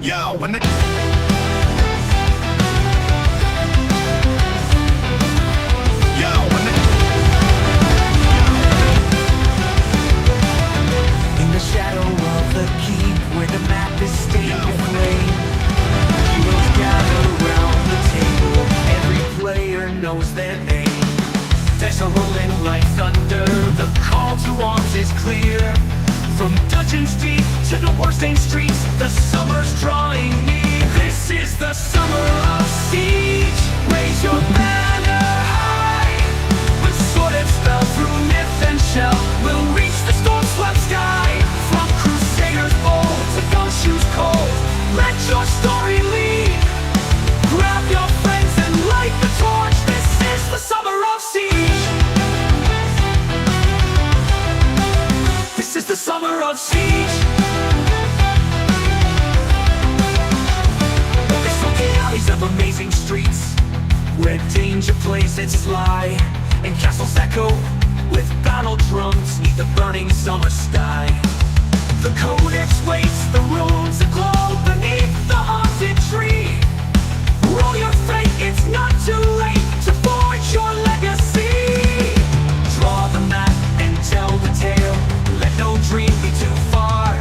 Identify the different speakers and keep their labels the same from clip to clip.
Speaker 1: Yo, when the
Speaker 2: In the shadow of the keep, where the map is stained with flame, heroes gather around the table. Every player knows their name. There's a rolling light thunder. The call to arms is clear. From dungeons deep to the war-stained streets, the summer's drawing near. This is the summer of siege. Raise your banner high. With sword and spell, through myth and shell, we'll reach the storm-swept sky. From crusaders bold to gumshoes cold, let your story lead. Grab your friends and light the torch. This is the summer of siege. This is the summer of siege. The sunken alleys of amazing streets, where danger plays its lie, and castles echo with battle drums neath the burning summer sky. The codex waits, the runes aglow beneath the haunted tree. Roll your fate, it's not too late to forge your legacy. Draw the map and tell the tale. Let no dream be too far.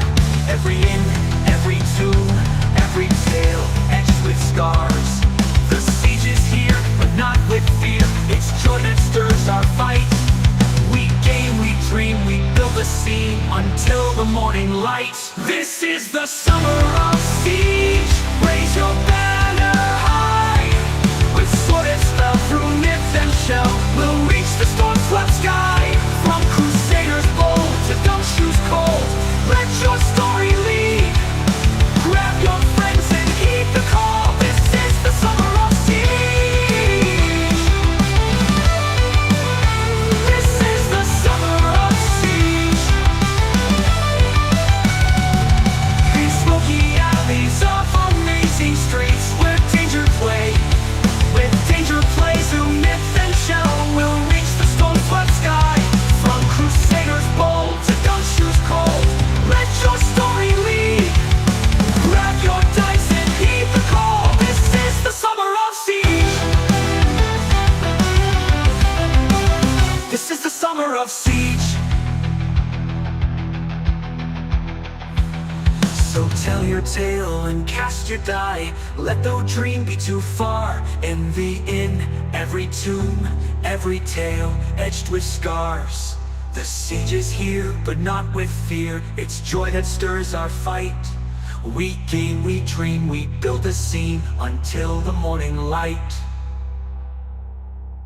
Speaker 2: Every inn, every tomb, every tale etched with scars. The siege is here, but not with fear. It's joy that stirs our fight. We game, we dream, we build a scene until the morning light. This is the summer of siege. Raise your banner high. With sword and spell, through myth and shell, we'll reach the storm-swept sky. From crusaders bold to gumshoes cold, let your story lead. Grab your friends and heed the call. This is the summer of siege. This is the summer of siege. These smoky alleys of amazing streets, where danger play, with danger plays through myth and shell, we'll reach the storm-swept sky. From crusaders bold to gumshoes cold, let your story lead. Grab your dice and heed the call. This is the summer of siege. This is the summer of siege. So tell your tale and cast your die. Let no dream be too far. Envy in every tomb, every tale etched with scars. The siege is here, but not with fear. It's joy that stirs our fight. We game, we dream, we build a scene until the morning light.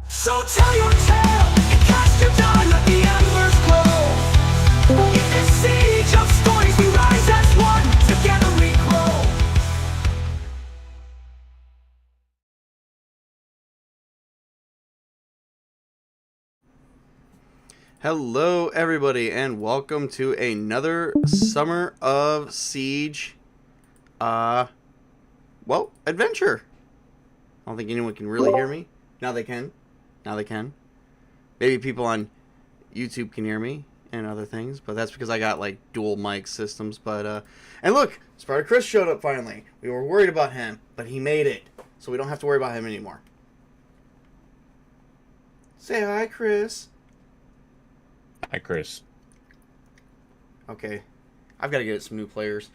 Speaker 2: So tell your tale and cast your die. Let the embers glow. In this siege of stories, we rise as one. Together we grow.
Speaker 3: Hello everybody and welcome to another Summer of Siege adventure. I don't think anyone can really hear me. Now they can. Maybe people on YouTube can hear me and other things, but that's because I got like dual mic systems. But and look, SpartaChris showed up finally. We were worried about him, but he made it. So we don't have to worry about him anymore. Say hi, Chris.
Speaker 4: Hi, Chris.
Speaker 3: Okay. I've got to get some new players.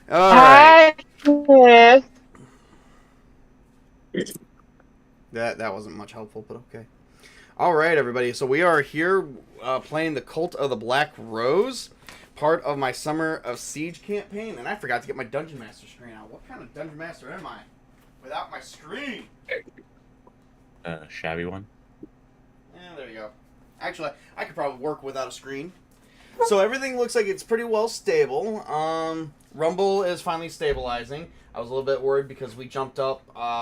Speaker 5: Hi, Chris.
Speaker 3: That wasn't much helpful, but okay. All right, everybody. So we are here playing the Cult of the Black Rose, part of my Summer of Siege campaign, and I forgot to get my Dungeon Master screen out. What kind of Dungeon Master am I without my screen?
Speaker 4: Shabby one.
Speaker 3: Yeah, there you go. Actually, I could probably work without a screen. So everything looks like it's pretty well stable. Rumble is finally stabilizing. I was a little bit worried because we jumped up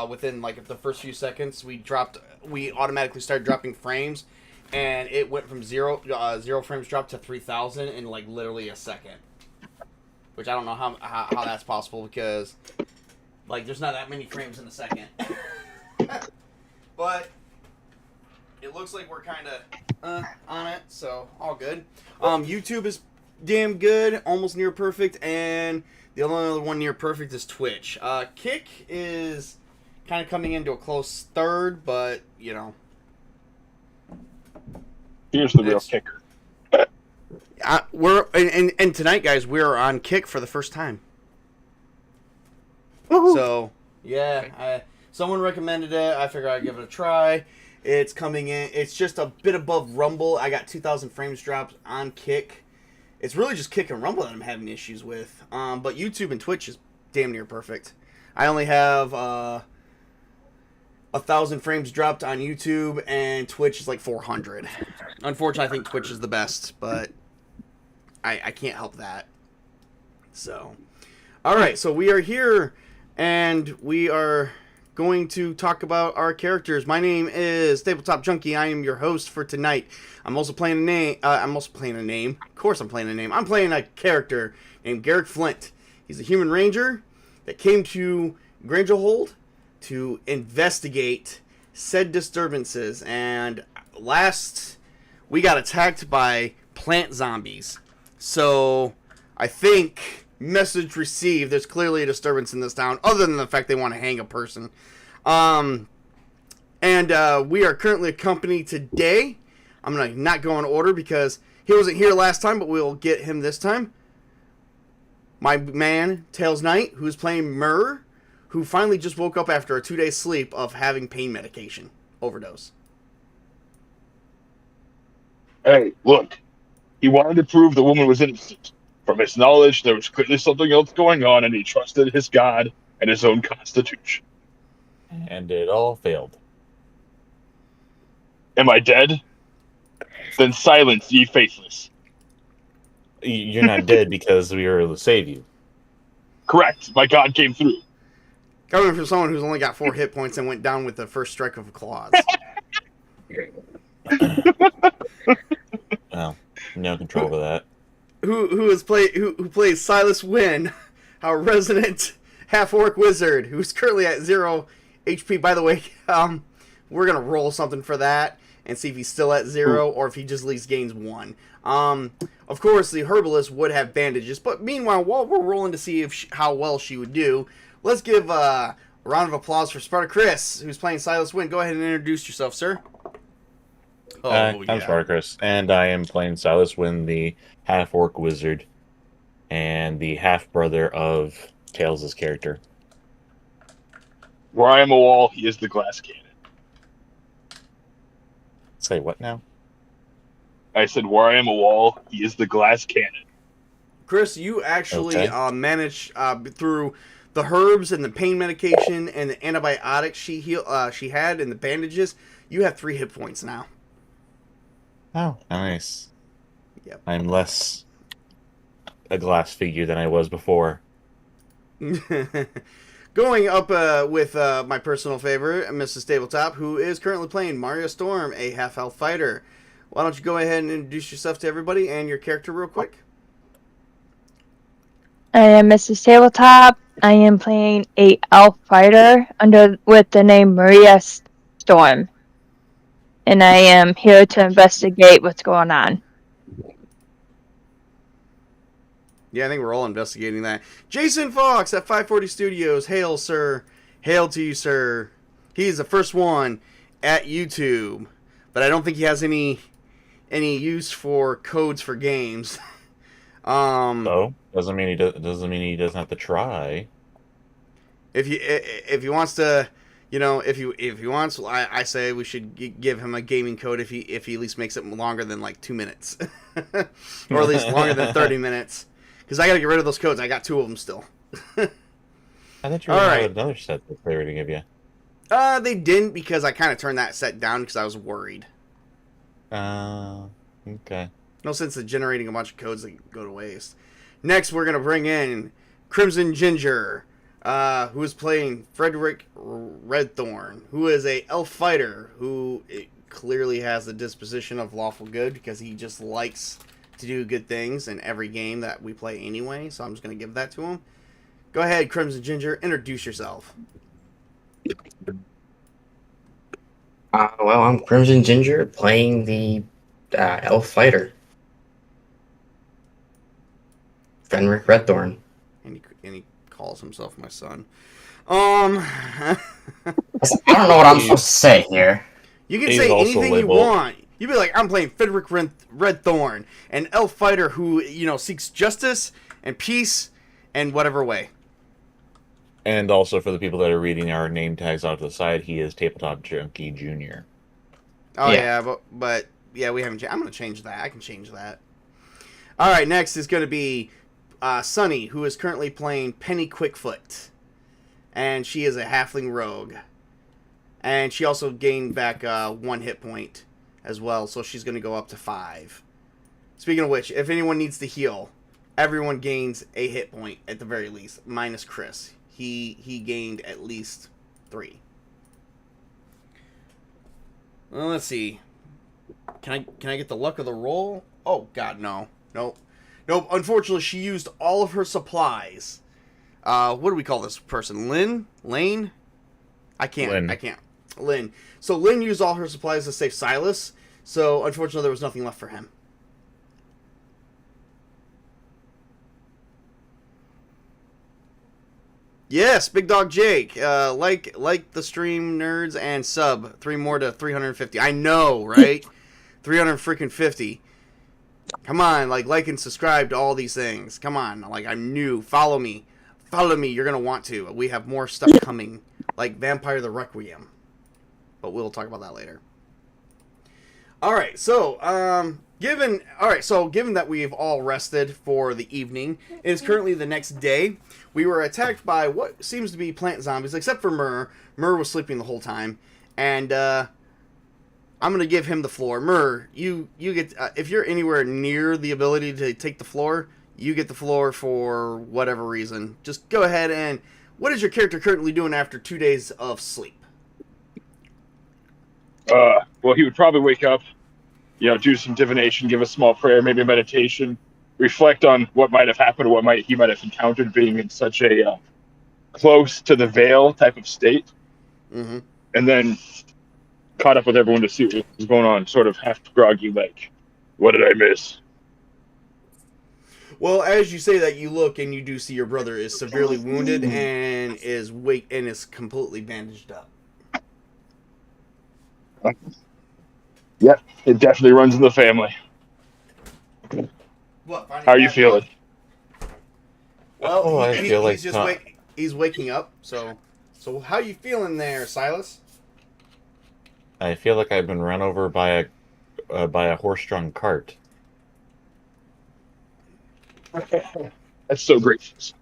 Speaker 3: within like the first few seconds. We automatically started dropping frames, and it went from zero frames dropped to 3,000 in like literally a second. Which I don't know how that's possible because like there's not that many frames in a second. But it looks like we're kind of on it, so all good. YouTube is damn good, almost near perfect, and the only other one near perfect is Twitch. Kick is kind of coming into a close third, but you know,
Speaker 1: Here's the real
Speaker 3: it's
Speaker 1: kicker.
Speaker 3: we're and tonight, guys, we're on Kick for the first time.
Speaker 1: Woohoo.
Speaker 3: So yeah, someone recommended it. I figured I'd give it a try. It's coming in. It's just a bit above Rumble. I got 2,000 frames dropped on Kick. It's really just Kick and Rumble that I'm having issues with. But YouTube and Twitch is damn near perfect. I only have 1,000 frames dropped on YouTube, and Twitch is like 400. Unfortunately, I think Twitch is the best, but I can't help that. So, all right. So we are here, and we are going to talk about our characters. My name is Tabletop Junkie. I am your host for tonight. I'm also playing a name. Of course, I'm playing a name. I'm playing a character named Garrick Flint. He's a human ranger that came to Grangerhold to investigate said disturbances. And last, we got attacked by plant zombies. So I think, message received, there's clearly a disturbance in this town, other than the fact they want to hang a person. And we are currently accompanied today. I'm going to not go in order because he wasn't here last time, but we'll get him this time. My man, Tails Knight, who's playing Myrrh, who finally just woke up after a 2-day sleep of having pain medication overdose.
Speaker 1: Hey, look. He wanted to prove the woman was innocent. From his knowledge, there was clearly something else going on, and he trusted his god and his own constitution.
Speaker 4: And it all failed.
Speaker 1: Am I dead? Then silence, ye faithless.
Speaker 4: You're not dead because we were able to save you.
Speaker 1: Correct. My god came through.
Speaker 3: Coming from someone who's only got 4 hit points and went down with the first strike of claws.
Speaker 4: Well, no control over that.
Speaker 3: Who plays Silas Wynn, our resident half-orc wizard, who's currently at 0 HP. By the way, we're gonna roll something for that and see if he's still at 0 or if he just at least gains 1. Of course, the herbalist would have bandages, but meanwhile, while we're rolling to see how well she would do, let's give a round of applause for SpartaChris, who's playing Silas Wynn. Go ahead and introduce yourself, sir.
Speaker 4: I'm SpartaChris, and I am playing Silas Wynn, the half-orc wizard, and the half-brother of Tails' character.
Speaker 1: Where I am a wall, he is the glass cannon.
Speaker 4: Say what now?
Speaker 1: I said, where I am a wall, he is the glass cannon.
Speaker 3: Chris, you actually managed through the herbs and the pain medication and the antibiotics she had and the bandages. You have 3 hit points now.
Speaker 4: Oh, nice.
Speaker 3: Yep.
Speaker 4: I'm less a glass figure than I was before.
Speaker 3: Going up with my personal favorite, Mrs. Tabletop, who is currently playing Mario Storm, a half-elf fighter. Why don't you go ahead and introduce yourself to everybody and your character real quick?
Speaker 5: I am Mrs. Tabletop. I am playing a elf fighter with the name Maria Storm. And I am here to investigate what's going on.
Speaker 3: Yeah, I think we're all investigating that. Jason Fox at 540 Studios. Hail, sir. Hail to you, sir. He's the first one at YouTube. But I don't think he has any use for codes for games.
Speaker 4: So doesn't mean he doesn't have to try.
Speaker 3: If he wants to, if he wants, I say we should give him a gaming code if he at least makes it longer than like 2 minutes, or at least longer than 30 minutes. Because I got to get rid of those codes. I got 2 of them still.
Speaker 4: I thought you were going to have another set that they were to give you.
Speaker 3: They didn't because I kind of turned that set down because I was worried.
Speaker 4: Okay.
Speaker 3: No sense in generating a bunch of codes that go to waste. Next, we're going to bring in Crimson Ginger, who is playing Frederick Redthorn, who is a elf fighter who clearly has the disposition of lawful good because he just likes to do good things in every game that we play anyway, so I'm just going to give that to him. Go ahead, Crimson Ginger, introduce yourself.
Speaker 6: Well, I'm Crimson Ginger, playing the elf fighter. Fenric Redthorn.
Speaker 3: And he calls himself my son.
Speaker 6: I don't know what I'm supposed to say here.
Speaker 3: You can say anything you want. You'd be like, I'm playing Fenric Redthorn, an elf fighter who, seeks justice and peace and whatever way.
Speaker 4: And also for the people that are reading our name tags off to the side, he is Tabletop Junkie Jr.
Speaker 3: Oh, yeah, but yeah, we haven't. I'm going to change that. I can change that. All right, next is going to be Sunny, who is currently playing Penny Quickfoot. And she is a halfling rogue. And she also gained back 1 hit point as well, so she's going to go up to 5. Speaking of which, if anyone needs to heal, everyone gains a hit point at the very least, minus Chris. He gained at least 3. Well, let's see. Can I get the luck of the roll? Oh God, no. Nope. Unfortunately, she used all of her supplies. What do we call this person? Lane? I can't. Lynn. So Lynn used all her supplies to save Silas. So unfortunately, there was nothing left for him. Yes, Big Dog Jake. Like the stream, nerds, and sub 3 more to 350. I know, right? 350. Come on, like and subscribe to all these things. Come on, I'm new. Follow me. You're gonna want to. We have more stuff coming, like Vampire the Requiem, but we'll talk about that later. All right, so given that we've all rested for the evening, it is currently the next day. We were attacked by what seems to be plant zombies, except for Myrrh. Myrrh was sleeping the whole time, and I'm gonna give him the floor. Myrrh, you get if you're anywhere near the ability to take the floor, you get the floor for whatever reason. Just go ahead and what is your character currently doing after 2 days of sleep?
Speaker 1: Well, he would probably wake up, do some divination, give a small prayer, maybe a meditation, reflect on what might have happened or what he might have encountered being in such a close to the veil type of state.
Speaker 3: Mm-hmm.
Speaker 1: And then caught up with everyone to see what was going on, sort of half groggy, like, what did I miss?
Speaker 3: Well, as you say that, you look and you do see your brother is severely wounded and is completely bandaged up.
Speaker 1: Yep, it definitely runs in the family.
Speaker 3: What?
Speaker 1: How are you feeling?
Speaker 3: Well,
Speaker 4: I feel like
Speaker 3: he's waking up. So how you feeling there, Silas?
Speaker 4: I feel like I've been run over by a horse-drawn cart.
Speaker 1: That's so great.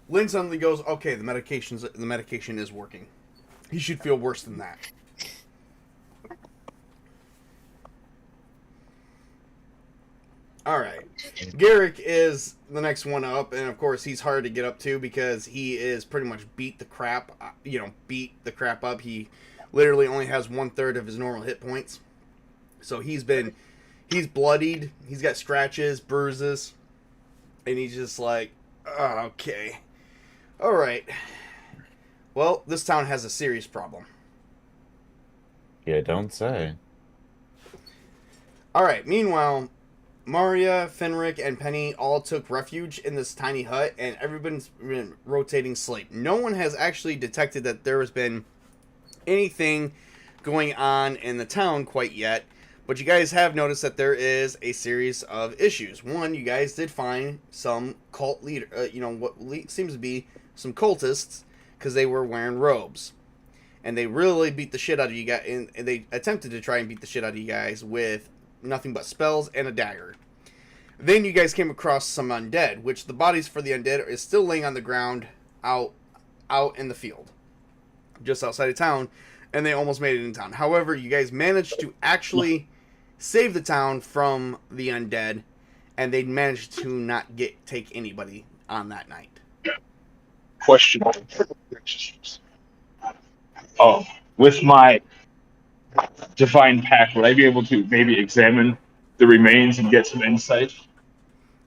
Speaker 3: Lynn suddenly goes, "Okay, the medication is working. He should feel worse than that." All right, Garrick is the next one up, and of course he's hard to get up to because he is pretty much beat the crap up. He literally only has 1/3 of his normal hit points, so he's bloodied. He's got scratches, bruises, and he's just like, oh, okay, all right. Well, this town has a serious problem.
Speaker 4: Yeah, don't say.
Speaker 3: All right. Meanwhile, Maria, Fenric, and Penny all took refuge in this tiny hut, and everybody's been rotating sleep. No one has actually detected that there has been anything going on in the town quite yet, but you guys have noticed that there is a series of issues. One, you guys did find some cult leader, seems to be some cultists, because they were wearing robes. And they really beat the shit out of you guys, and they attempted to try and beat the shit out of you guys with nothing but spells and a dagger. Then you guys came across some undead, which the bodies for the undead is still laying on the ground out in the field, just outside of town, and they almost made it in town. However, you guys managed to actually save the town from the undead, and they managed to not take anybody on that night.
Speaker 1: Question. With my divine pack, would I be able to maybe examine the remains and get some insight?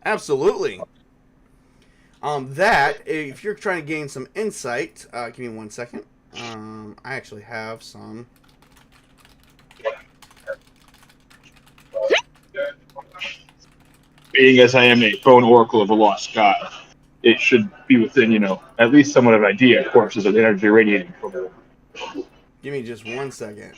Speaker 3: Absolutely. That, if you're trying to gain some insight, give me 1 second. I actually have some.
Speaker 1: being as I am a bone oracle of a lost god, it should be within, at least somewhat of an idea, of course, of the energy radiating from it.
Speaker 3: Give me just 1 second.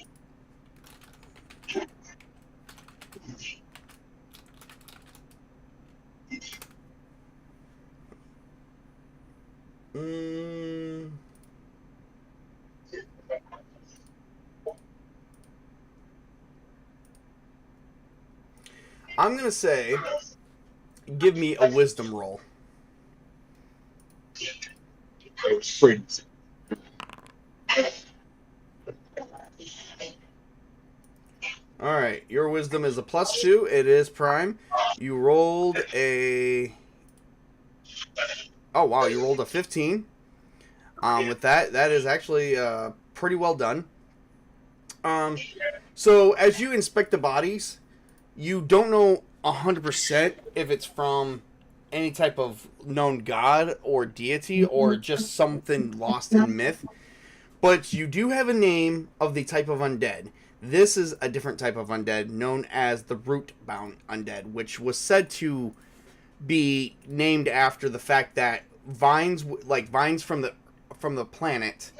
Speaker 3: I'm going to say, give me a wisdom roll.
Speaker 1: It was free.
Speaker 3: Alright, your wisdom is a +2. It is prime. You rolled a... Oh, wow, you rolled a 15. With that is actually pretty well done. So, as you inspect the bodies, you don't know 100% if it's from any type of known god or deity or just something lost in myth. But you do have a name of the type of undead. This is a different type of undead known as the root-bound undead, which was said to be named after the fact that vines from the planet,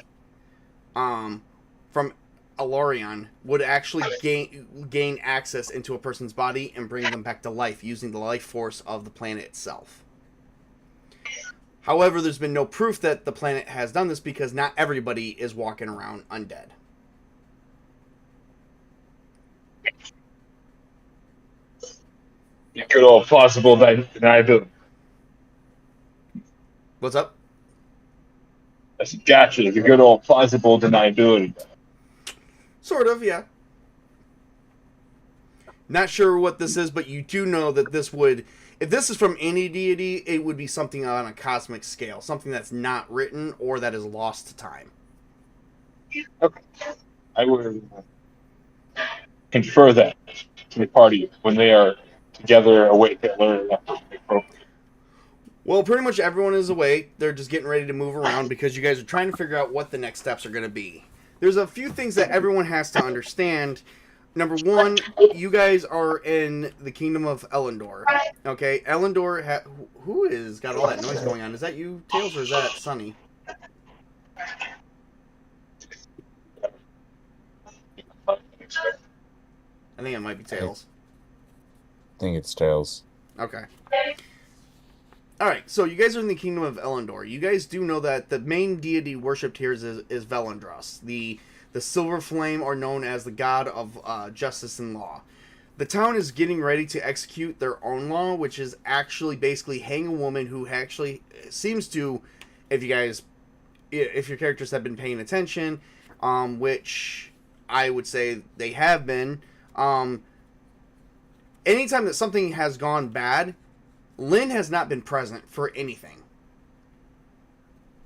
Speaker 3: from Elarion, would actually gain access into a person's body and bring them back to life using the life force of the planet itself. However, there's been no proof that the planet has done this because not everybody is walking around undead.
Speaker 1: Good old plausible deniability.
Speaker 3: What's up?
Speaker 1: I said, gotcha. The good old plausible deniability.
Speaker 3: Sort of, yeah. Not sure what this is, but you do know that this would... If this is from any deity, it would be something on a cosmic scale. Something that's not written or that is lost to time.
Speaker 1: Okay. I would confer that to the party when they are together awake and learn enough to make progress.
Speaker 3: Well, pretty much everyone is awake. They're just getting ready to move around because you guys are trying to figure out what the next steps are going to be. There's a few things that everyone has to understand. Number one, you guys are in the kingdom of Elendor. Okay, Elendor, who is got all that noise going on? Is that you, Tails, or is that Sunny? I think it might be Tails.
Speaker 4: I think it's Tails.
Speaker 3: Okay. Alright, so you guys are in the kingdom of Elendor. You guys do know that the main deity worshipped here is Velendros, the silver flame, or known as the god of justice and law. The town is getting ready to execute their own law, which is actually basically hang a woman who actually seems to, if your characters have been paying attention, which I would say they have been, anytime that something has gone bad, Lynn has not been present for anything.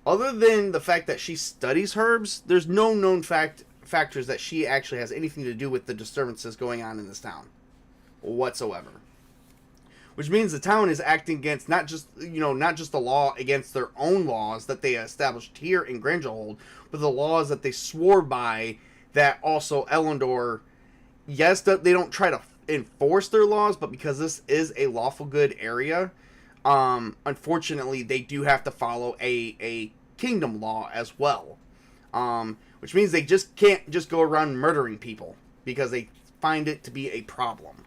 Speaker 3: Other than the fact that she studies herbs, there's no known factors that she actually has anything to do with the disturbances going on in this town whatsoever. Which means the town is acting against not just the law against their own laws that they established here in Grangerhold, but the laws that they swore by that also Elendor, yes, that they don't try to enforce their laws, but because this is a lawful good area, unfortunately they do have to follow a kingdom law as well, which means they just can't just go around murdering people because they find it to be a problem.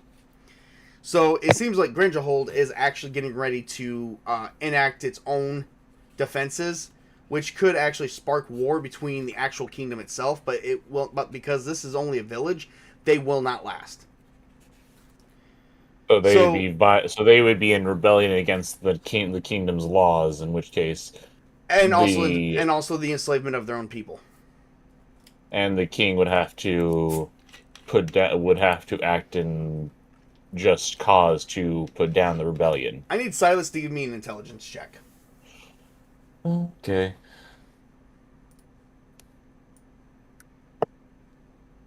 Speaker 3: So it seems like Grangerhold is actually getting ready to enact its own defenses, which could actually spark war between the actual kingdom itself, but because this is only a village, they will not last.
Speaker 4: So they would be in rebellion against the kingdom's laws, in which case,
Speaker 3: and also the enslavement of their own people.
Speaker 4: And the king would have to act in just cause to put down the rebellion.
Speaker 3: I need Silas to give me an intelligence check.
Speaker 4: Okay.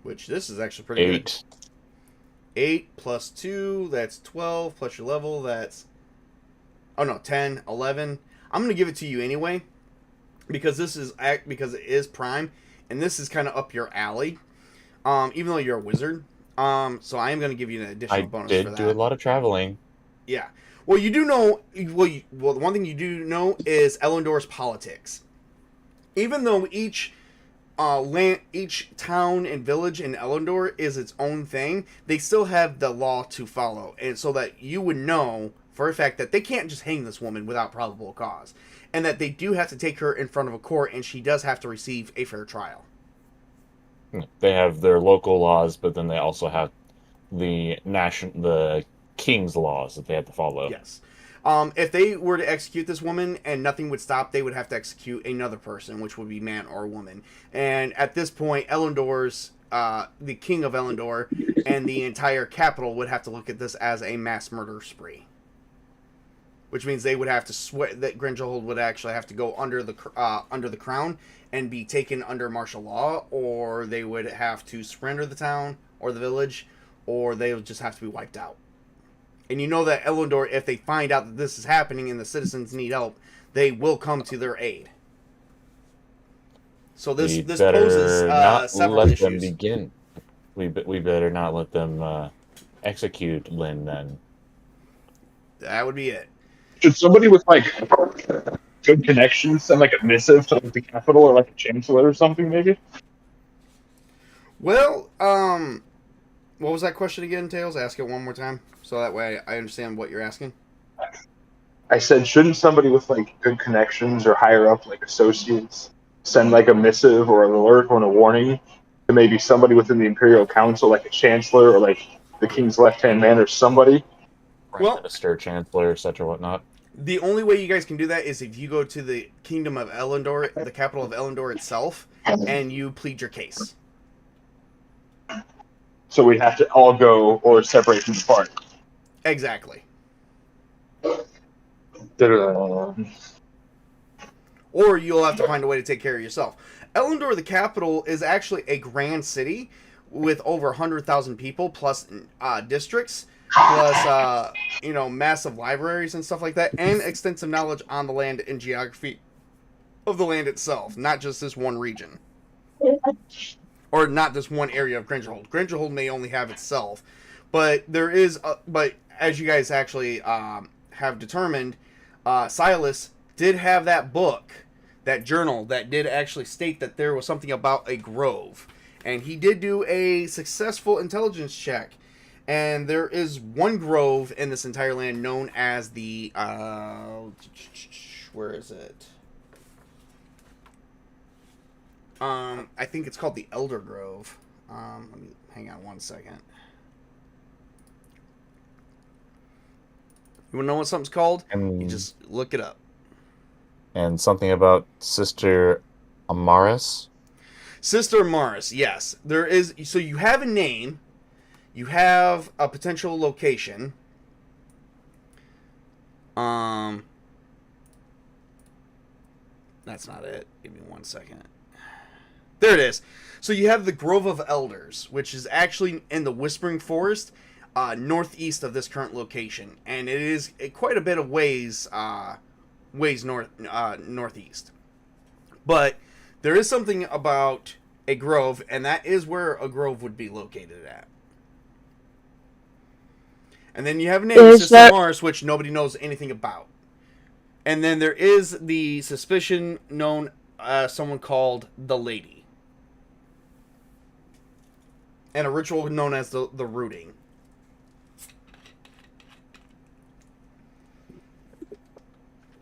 Speaker 3: Which this is actually pretty
Speaker 4: 8.
Speaker 3: good. 8 plus 2, that's 12, plus your level, that's... Oh no, 10, 11. I'm going to give it to you anyway, because it is prime, and this is kind of up your alley, even though you're a wizard. So I am going to give you an additional bonus for that.
Speaker 4: I did do a lot of traveling.
Speaker 3: Yeah. Well, you do know. Well, the one thing you do know is Elendor's politics. Even though each town and village in Elendor is its own thing, they still have the law to follow, and so that you would know for a fact that they can't just hang this woman without probable cause, and that they do have to take her in front of a court, and she does have to receive a fair trial.
Speaker 4: They have their local laws, but then they also have the king's laws that they have to follow.
Speaker 3: Yes. If they were to execute this woman and nothing would stop, they would have to execute another person, which would be man or woman. And at this point, Elendor's, the king of Elendor, and the entire capital would have to look at this as a mass murder spree. Which means they would have to swear that Grindelwald would actually have to go under the crown and be taken under martial law, or they would have to surrender the town or the village, or they would just have to be wiped out. And you know that Elendor, if they find out that this is happening and the citizens need help, they will come to their aid. So this poses several issues.
Speaker 4: Them begin. We better not let them execute Lynn then.
Speaker 3: That would be it.
Speaker 1: Should somebody with like good connections send like a missive to like, the capital or like a chancellor or something maybe?
Speaker 3: Well, what was that question again, Tails? Ask it one more time, so that way I understand what you're asking.
Speaker 1: I said, shouldn't somebody with like good connections or higher up like associates send like a missive or an alert or a warning to maybe somebody within the Imperial Council, like a chancellor or like the king's left-hand man or somebody?
Speaker 3: Well,
Speaker 4: Minister, chancellor, etc., whatnot.
Speaker 3: The only way you guys can do that is if you go to the kingdom of Elendor, the capital of Elendor itself, and you plead your case.
Speaker 1: So we have to all go or separate from the party.
Speaker 3: Exactly.
Speaker 1: Da-da-da.
Speaker 3: Or you'll have to find a way to take care of yourself. Elendor, the capital, is actually a grand city with over 100,000 people, plus districts, plus massive libraries and stuff like that, and extensive knowledge on the land and geography of the land itself, not just this one region. Or not this one area of Grindelwald. Grindelwald may only have itself, but there is, but as you guys actually have determined, Silas did have that book, that journal, that did actually state that there was something about a grove. And he did do a successful intelligence check. And there is one grove in this entire land known as the, where is it? I think it's called the Elder Grove. Let me hang on one second. You want to know what something's called? You just look it up.
Speaker 4: And something about Sister Amaris?
Speaker 3: Sister Amaris, yes. There is. So you have a name. You have a potential location. That's not it. Give me one second. There it is. So you have the Grove of Elders, which is actually in the Whispering Forest, northeast of this current location, and it is quite a bit of ways northeast. But there is something about a grove, and that is where a grove would be located at. And then you have a name, Sister Mars, which nobody knows anything about. And then there is the suspicion known as someone called the Lady. And a ritual known as the Rooting.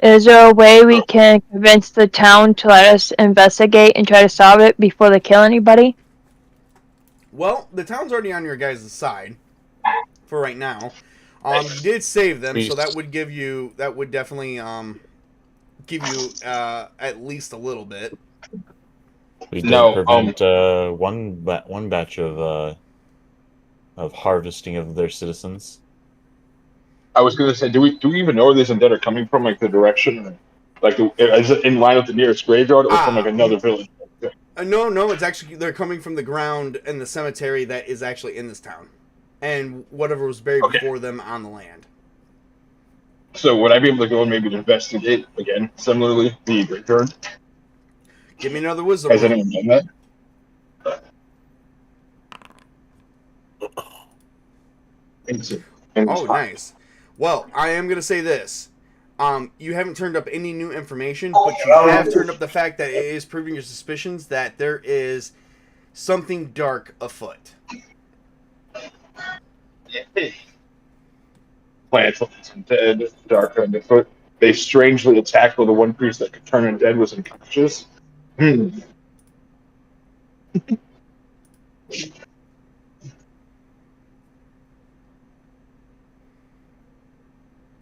Speaker 5: Is there a way we can convince the town to let us investigate and try to solve it before they kill anybody?
Speaker 3: Well, the town's already on your guys' side for right now. You did save them, so that would give you, that would definitely give you at least a little bit.
Speaker 4: We did prevent one batch of harvesting of their citizens.
Speaker 1: I was going to say, do we even know where these undead are coming from? Like the direction, like is it in line with the nearest graveyard, or from like another village?
Speaker 3: No, it's actually they're coming from the ground in the cemetery that is actually in this town, and whatever was buried before them on the land.
Speaker 1: So would I be able to go and maybe investigate again, similarly the graveyard?
Speaker 3: Give me another wisdom.
Speaker 1: Has anyone done that?
Speaker 3: Oh, nice. Well, I am going to say this. You haven't turned up any new information, but you have turned up the fact that it is proving your suspicions that there is something dark afoot.
Speaker 1: Plants undead, dark underfoot. They strangely attacked while the one priest that could turn undead was unconscious.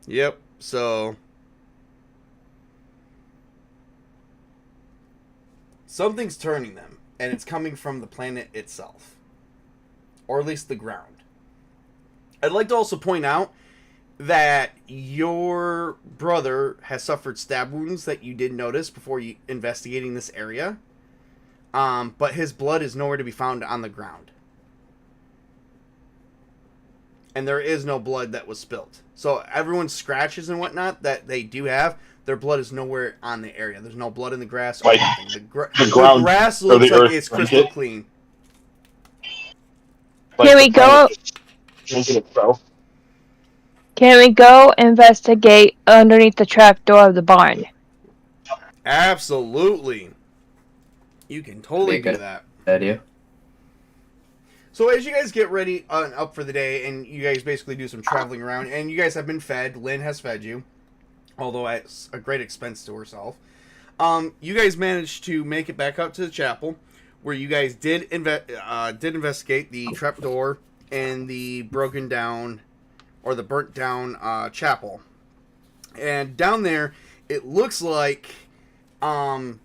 Speaker 3: Yep, so something's turning them, and it's coming from the planet itself. Or at least the ground. I'd like to also point out that your brother has suffered stab wounds that you did notice before you investigating this area. But his blood is nowhere to be found on the ground. And there is no blood that was spilt. So everyone's scratches and whatnot that they do have, their blood is nowhere on the area. There's no blood in the grass or anything. The
Speaker 1: ground,
Speaker 3: grass looks like it's crystal
Speaker 1: blanket.
Speaker 3: clean.
Speaker 5: Can we go? Can we go investigate underneath the trapdoor of the barn?
Speaker 3: Absolutely. You can totally do that.
Speaker 6: Idea.
Speaker 3: So as you guys get ready up for the day, and you guys basically do some traveling around, and you guys have been fed, Lynn has fed you, although at a great expense to herself. You guys managed to make it back up to the chapel, where you guys did investigate the trapdoor and the broken down, or the burnt down chapel. And down there, it looks like you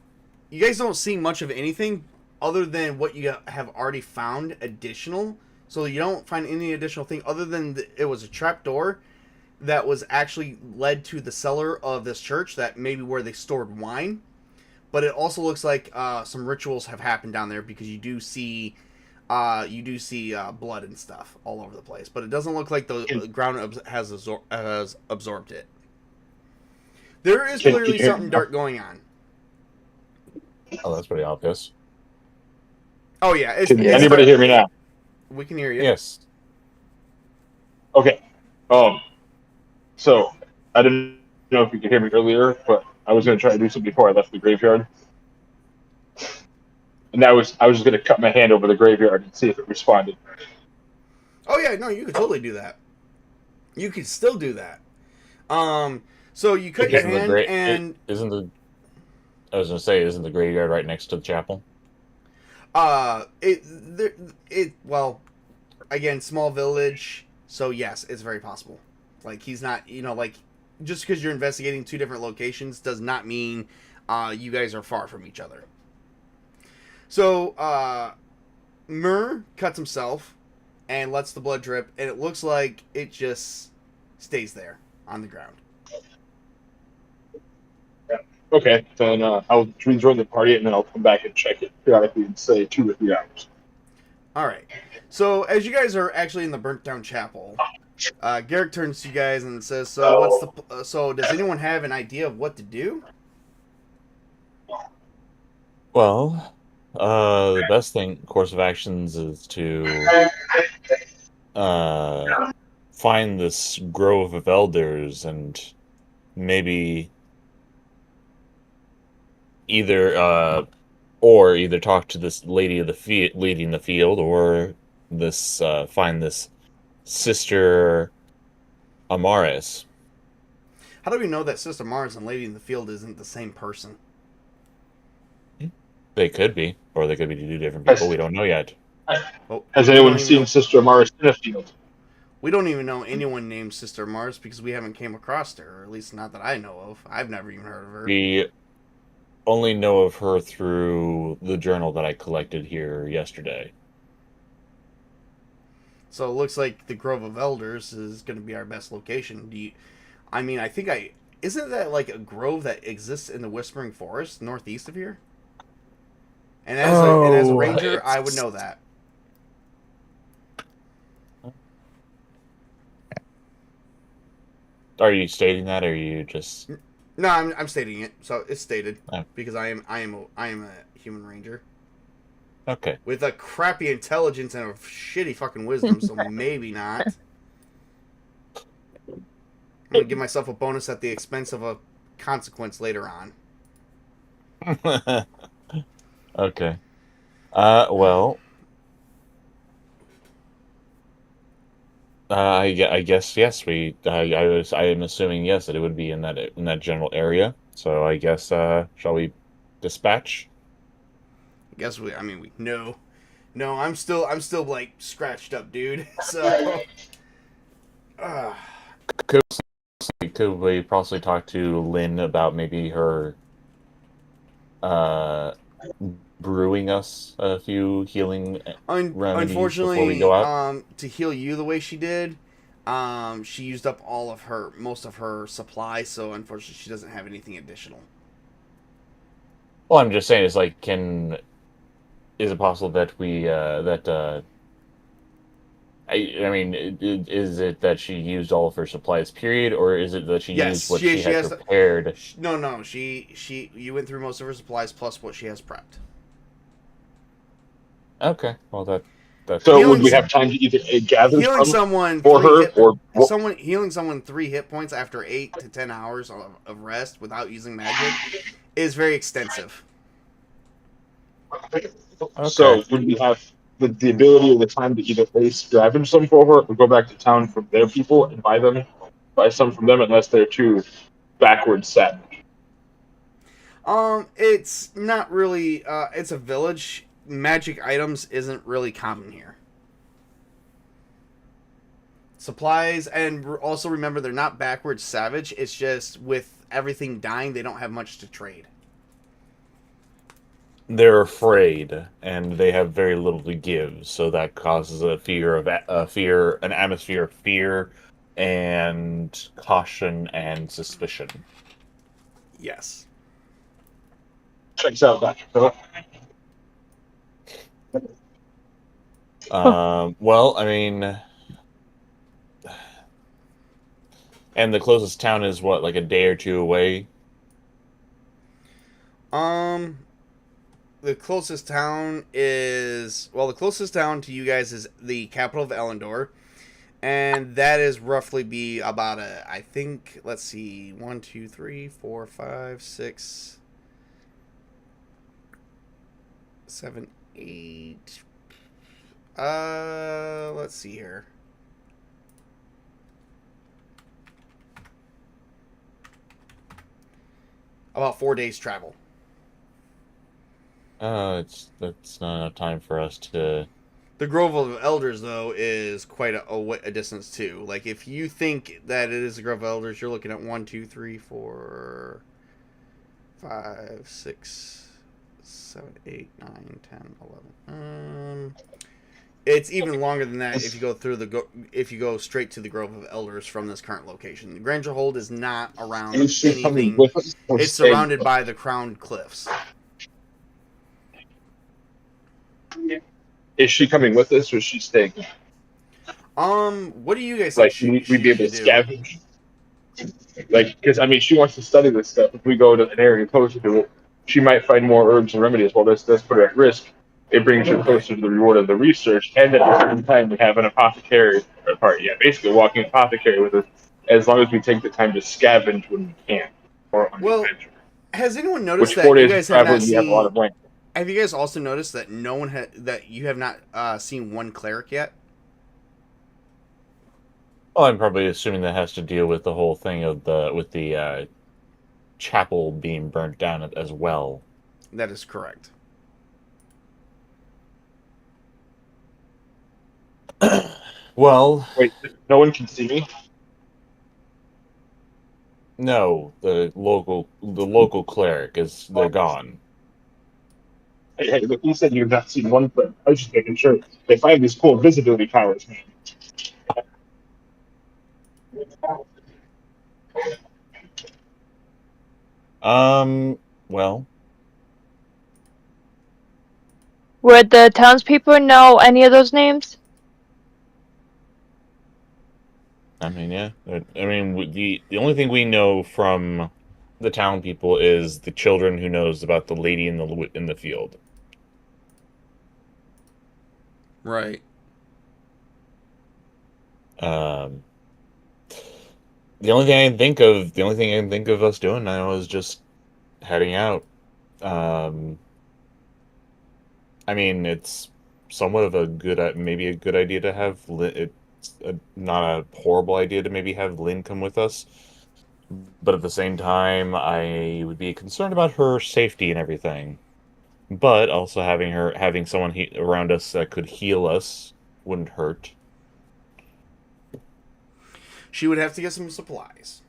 Speaker 3: guys don't see much of anything other than what you have already found additional. So you don't find any additional thing other than it was a trapdoor that was actually led to the cellar of this church, that maybe where they stored wine. But it also looks like some rituals have happened down there, because you do see blood and stuff all over the place. But it doesn't look like the ground has absorbed it. There is clearly something dark going on.
Speaker 4: Oh, that's pretty obvious.
Speaker 3: Oh yeah.
Speaker 1: Can anybody hear me now?
Speaker 3: We can hear you.
Speaker 4: Yes.
Speaker 1: Okay. So I didn't know if you could hear me earlier, but I was going to try to do something before I left the graveyard. And I was just going to cut my hand over the graveyard and see if it responded.
Speaker 3: Oh yeah, no, you could totally do that. You could still do that. So you cut your hand and
Speaker 4: isn't the graveyard right next to the chapel?
Speaker 3: well, again, small village, so yes, it's very possible. Like, he's not, like, just because you're investigating two different locations does not mean you guys are far from each other. So, Myrrh cuts himself and lets the blood drip, and it looks like it just stays there on the ground.
Speaker 1: Okay, then I'll rejoin the party, and then I'll come back and check it periodically and say 2 or 3 hours.
Speaker 3: All right. So as you guys are actually in the burnt down chapel, Garrick turns to you guys and says, "So so does anyone have an idea of what to do?"
Speaker 4: Well, the best course of actions is to find this grove of elders and maybe either talk to this lady of the leading the field, or find this Sister Amaris.
Speaker 3: How do we know that Sister Mars and Lady in the Field isn't the same person?
Speaker 4: They could be, or they could be 2 different people. We don't know yet.
Speaker 1: Has anyone seen Sister Amaris in a field?
Speaker 3: We don't even know anyone named Sister Mars, because we haven't came across her, or at least not that I know of. I've never even heard of her.
Speaker 4: We only know of her through the journal that I collected here yesterday.
Speaker 3: So it looks like the Grove of Elders is going to be our best location. Isn't that like a grove that exists in the Whispering Forest northeast of here? And as a ranger, I would know that.
Speaker 4: Are you stating that, or are you just?
Speaker 3: No, I'm stating it. So it's stated because I am a human ranger.
Speaker 4: Okay.
Speaker 3: With a crappy intelligence and a shitty fucking wisdom, so maybe not. going to give myself a bonus at the expense of a consequence later on.
Speaker 4: Okay. Well, I guess yes. I am assuming yes that it would be in that general area. So I guess shall we dispatch?
Speaker 3: I guess we no. No, I'm still like scratched up, dude. So
Speaker 4: Could could we possibly talk to Lynn about maybe her uh brewing us a few healing remedies before we go
Speaker 3: unfortunately,
Speaker 4: out?
Speaker 3: to heal you the way she did, she used up most of her supply, so unfortunately she doesn't have anything additional.
Speaker 4: Well, I'm just saying, it's like, is it possible that I mean, is it that she used all of her supplies, period, or is it that she used
Speaker 3: Yes,
Speaker 4: what she had prepared?
Speaker 3: No, you went through most of her supplies plus what she has prepped.
Speaker 4: Okay, well that's
Speaker 1: So would
Speaker 3: Healing
Speaker 1: we have time to either gather
Speaker 3: healing
Speaker 1: some
Speaker 3: someone
Speaker 1: for her, or
Speaker 3: healing someone 3 hit points after 8 to 10 hours of rest without using magic is very extensive.
Speaker 1: so would we have the ability or the time to either scavenge some for her, or go back to town from their people and buy some from them, unless they're too backward set?
Speaker 3: It's not really. It's a village. Magic items isn't really common here. Supplies, and also remember they're not backwards savage. It's just with everything dying, they don't have much to trade.
Speaker 4: They're afraid, and they have very little to give, so that causes an atmosphere of fear and caution and suspicion.
Speaker 3: Yes.
Speaker 1: Checks out, Dr. Philip.
Speaker 4: Well, I mean, and the closest town is what, like a day or two away?
Speaker 3: The closest town to you guys is the capital of Elendor, and that is roughly be about I think, let's see, 1, 2, 3, 4, 5, 6, 7, 8. Let's see here. About 4 days travel.
Speaker 4: That's not enough time for us to.
Speaker 3: The Grove of Elders, though, is quite a distance too. Like, if you think that it is the Grove of Elders, you're looking at 1, 2, 3, 4, 5, 6, 7, 8, 9, 10, 11. It's even longer than that if you go if you go straight to the Grove of Elders from this current location. The Granger Hold is not around anything. It's surrounded by the Crowned Cliffs.
Speaker 1: Is she coming with us, or is she staying?
Speaker 3: What do you guys
Speaker 1: Like,
Speaker 3: think
Speaker 1: we'd be able to
Speaker 3: should do?
Speaker 1: scavenge? Like, because I mean, she wants to study this stuff. If we go to an area closer to it, she might find more herbs and remedies. Well, this put her at risk. It brings her closer to the reward of the research, and at the same time, we have an apothecary basically a walking apothecary with us. As long as we take the time to scavenge when we can, or on adventure.
Speaker 3: Has anyone noticed
Speaker 1: Which
Speaker 3: that
Speaker 1: 4
Speaker 3: you
Speaker 1: days
Speaker 3: guys
Speaker 1: of
Speaker 3: have not
Speaker 1: traveling, we have a lot of
Speaker 3: seen?
Speaker 1: land.
Speaker 3: Have you guys also noticed that that you have not seen one cleric yet?
Speaker 4: Well, I'm probably assuming that has to deal with the whole thing of the chapel being burnt down as well.
Speaker 3: That is correct.
Speaker 4: Well,
Speaker 1: Wait, no one can see me?
Speaker 4: no, the local cleric they're gone.
Speaker 1: Hey, look, you said you've not seen one thing. I was just making sure. They find these cool visibility powers, man.
Speaker 4: Well,
Speaker 5: Would the townspeople know any of those names?
Speaker 4: I mean, yeah. I mean, the only thing we know from the town people is the children who knows about the lady in the field.
Speaker 3: Right.
Speaker 4: The only thing I can think of us doing now is just heading out. I mean, it's somewhat of maybe a good idea to have. It's not a horrible idea to maybe have Lynn come with us, but at the same time, I would be concerned about her safety and everything. But also having someone around us that could heal us wouldn't hurt.
Speaker 3: She would have to get some supplies.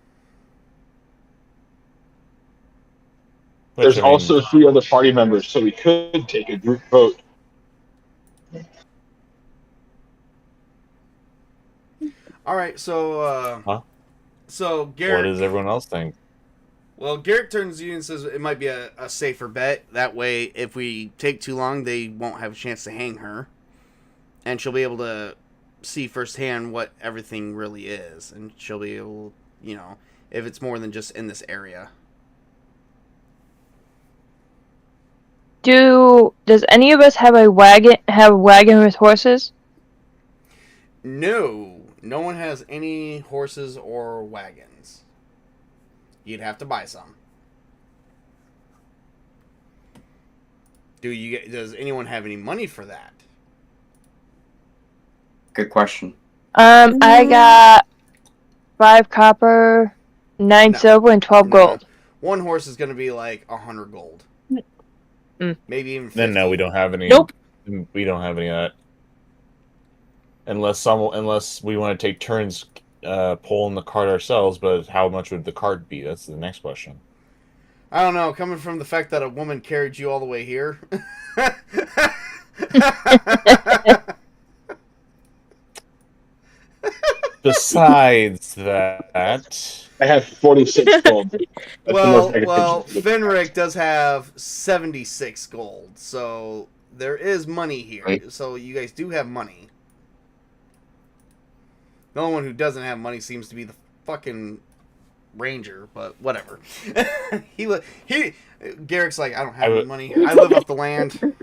Speaker 1: There's
Speaker 4: I mean,
Speaker 1: also 3 other party members, so we could take a group vote.
Speaker 3: All right, so
Speaker 4: Huh?
Speaker 3: so
Speaker 4: what
Speaker 3: Garrett.
Speaker 4: does everyone else think?
Speaker 3: Well, Garrett turns to you and says it might be a safer bet. That way, if we take too long, they won't have a chance to hang her, and she'll be able to see firsthand what everything really is, and she'll be able, if it's more than just in this area.
Speaker 5: Does any of us have a wagon with horses?
Speaker 3: No one has any horses or wagons. You'd have to buy some. Does anyone have any money for that?
Speaker 6: Good question.
Speaker 5: I got 5 copper, 9
Speaker 3: No.
Speaker 5: silver, and 12 gold.
Speaker 3: One horse is going to be like 100 gold. Maybe even 50.
Speaker 4: Then no, we don't have any.
Speaker 5: Nope.
Speaker 4: We don't have any of that. Unless we want to take turns pulling the cart ourselves, but how much would the cart be? That's the next question.
Speaker 3: I don't know, coming from the fact that a woman carried you all the way here.
Speaker 4: Besides that,
Speaker 1: I have 46 gold. That's the most I can think of.
Speaker 3: Fenric does have 76 gold, so there is money here.
Speaker 6: Right.
Speaker 3: So you guys do have money. The only one who doesn't have money seems to be the fucking ranger, but whatever. Garrick's like, I don't have any money. I live off the land.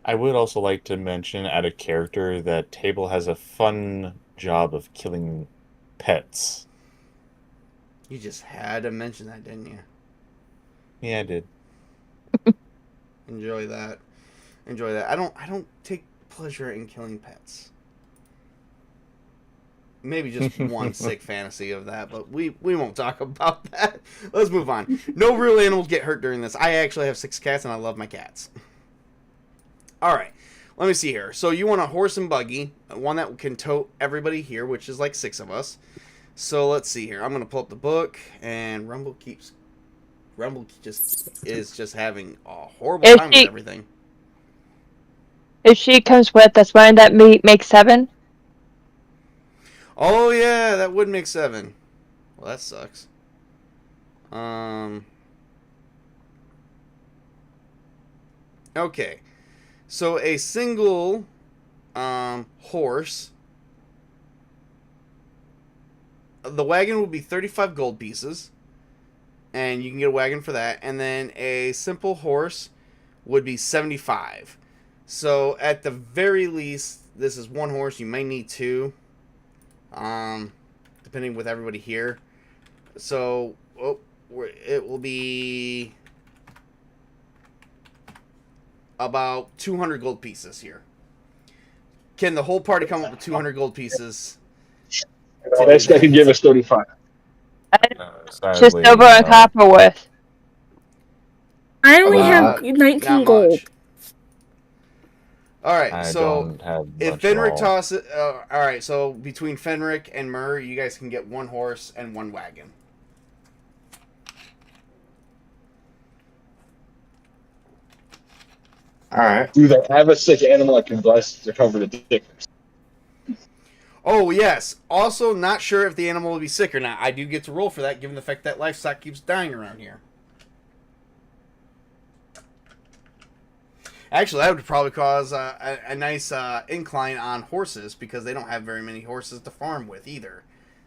Speaker 4: I would also like to mention, out of character, that Table has a fun job of killing pets.
Speaker 3: You just had to mention that, didn't you?
Speaker 4: Yeah, I did.
Speaker 3: Enjoy that. I don't take pleasure in killing pets. Maybe just one sick fantasy of that, but we won't talk about that. Let's move on. No real animals get hurt during this. I actually have 6 cats, and I love my cats. All right, let me see here. So you want a horse and buggy, one that can tote everybody here, which is like 6 of us. So let's see here. I'm going to pull up the book, and Rumble is just having a horrible time with everything.
Speaker 5: If she comes with us, wouldn't that make 7?
Speaker 3: Oh, yeah, that would make 7. Well, that sucks. Okay. So a single horse, the wagon would be 35 gold pieces, and you can get a wagon for that. And then a simple horse would be 75. So at the very least, this is 1 horse. You may need 2, depending with everybody here. So it will be about 200 gold pieces here. Can the whole party come up with 200 gold pieces?
Speaker 1: Best I can give us 35.
Speaker 5: Just silver and copper worth.
Speaker 7: I only have 19 gold.
Speaker 3: Alright, so if Fenric tosses... Alright, so between Fenric and Mur, you guys can get 1 horse and 1 wagon.
Speaker 6: Alright.
Speaker 1: Do they have a sick animal that can bless to cover the difference?
Speaker 3: Oh, yes. Also, not sure if the animal will be sick or not. I do get to roll for that, given the fact that livestock keeps dying around here. Actually, that would probably cause a nice incline on horses, because they don't have very many horses to farm with either.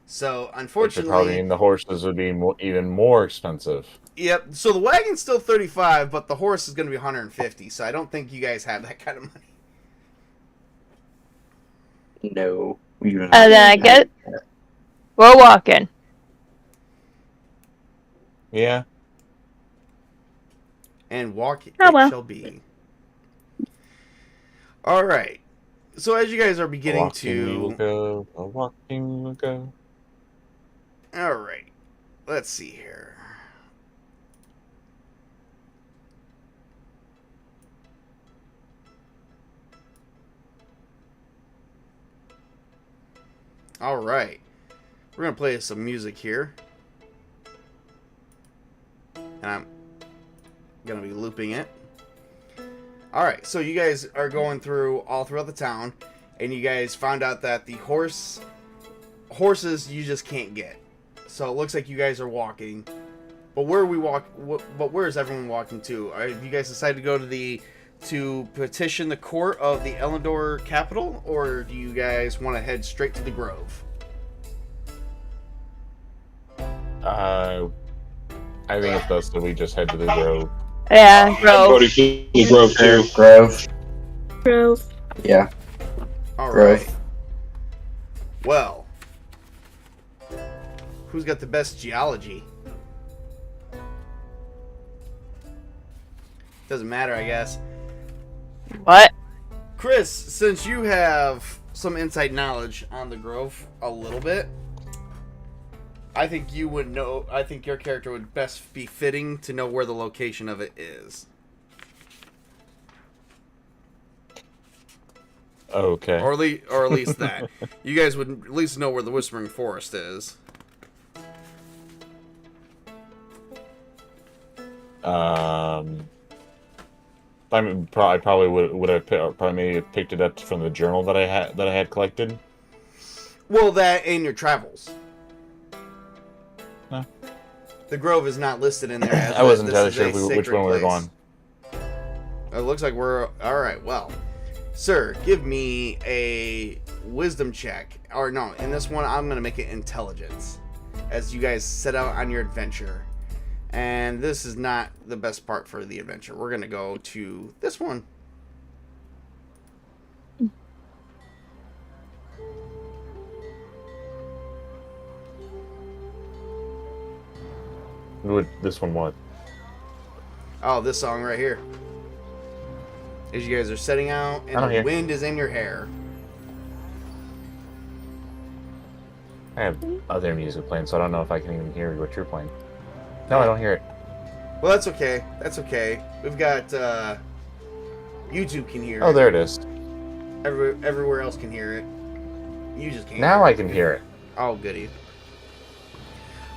Speaker 3: So, unfortunately...
Speaker 4: Which would probably mean the horses would be even more expensive.
Speaker 3: Yep, so the wagon's still 35, but the horse is going to be 150, so I don't think you guys have that kind of money.
Speaker 6: No. We don't
Speaker 5: And then We're walking.
Speaker 4: Yeah.
Speaker 3: And walk
Speaker 7: Oh,
Speaker 3: it
Speaker 7: well.
Speaker 3: shall be. All right. So as you guys are beginning
Speaker 4: Walking we will
Speaker 3: to...
Speaker 4: go. Walking we will go.
Speaker 3: All right. Let's see here. All right. We're going to play some music here. And I'm going to be looping it. All right. So you guys are going through all throughout the town. And you guys found out that the horses you just can't get. So it looks like you guys are walking. But where is everyone walking to? Have you guys decided to go to petition the court of the Elendor capital, or do you guys want to head straight to the Grove?
Speaker 4: I think it's best that we just head to the Grove.
Speaker 5: Yeah,
Speaker 1: I'm
Speaker 5: Grove.
Speaker 1: voting for the Grove too.
Speaker 6: Grove.
Speaker 7: Grove.
Speaker 6: Yeah.
Speaker 3: All
Speaker 6: Grove.
Speaker 3: right. Well, who's got the best geology? Doesn't matter, I guess.
Speaker 5: What?
Speaker 3: Chris, since you have some inside knowledge on the Grove a little bit, I think you would know. I think your character would best be fitting to know where the location of it is.
Speaker 4: Okay.
Speaker 3: Or at least that. You guys would at least know where the Whispering Forest is.
Speaker 4: I mean, I probably would have probably maybe picked it up from the journal that I had collected.
Speaker 3: Well, that and your travels.
Speaker 4: Huh.
Speaker 3: The Grove is not listed in there. As
Speaker 4: I wasn't
Speaker 3: this
Speaker 4: entirely
Speaker 3: is a
Speaker 4: sure which
Speaker 3: sacred
Speaker 4: one we were
Speaker 3: place.
Speaker 4: going.
Speaker 3: It looks like we're all right. Well, sir, give me a wisdom check. Or no, in this one, I'm gonna make it intelligence, as you guys set out on your adventure. And this is not the best part for the adventure. We're gonna go to this one.
Speaker 4: This one what?
Speaker 3: Oh, this song right here. As you guys are setting out,
Speaker 4: I
Speaker 3: and
Speaker 4: don't
Speaker 3: the
Speaker 4: hear.
Speaker 3: wind is in your hair.
Speaker 4: I have other music playing, so I don't know if I can even hear what you're playing. No, I don't hear it.
Speaker 3: Well, that's okay. That's okay. We've got YouTube can hear
Speaker 4: Oh,
Speaker 3: it.
Speaker 4: there it is.
Speaker 3: Everywhere else can hear it. You just can't.
Speaker 4: Now I can hear it.
Speaker 3: Oh, goody.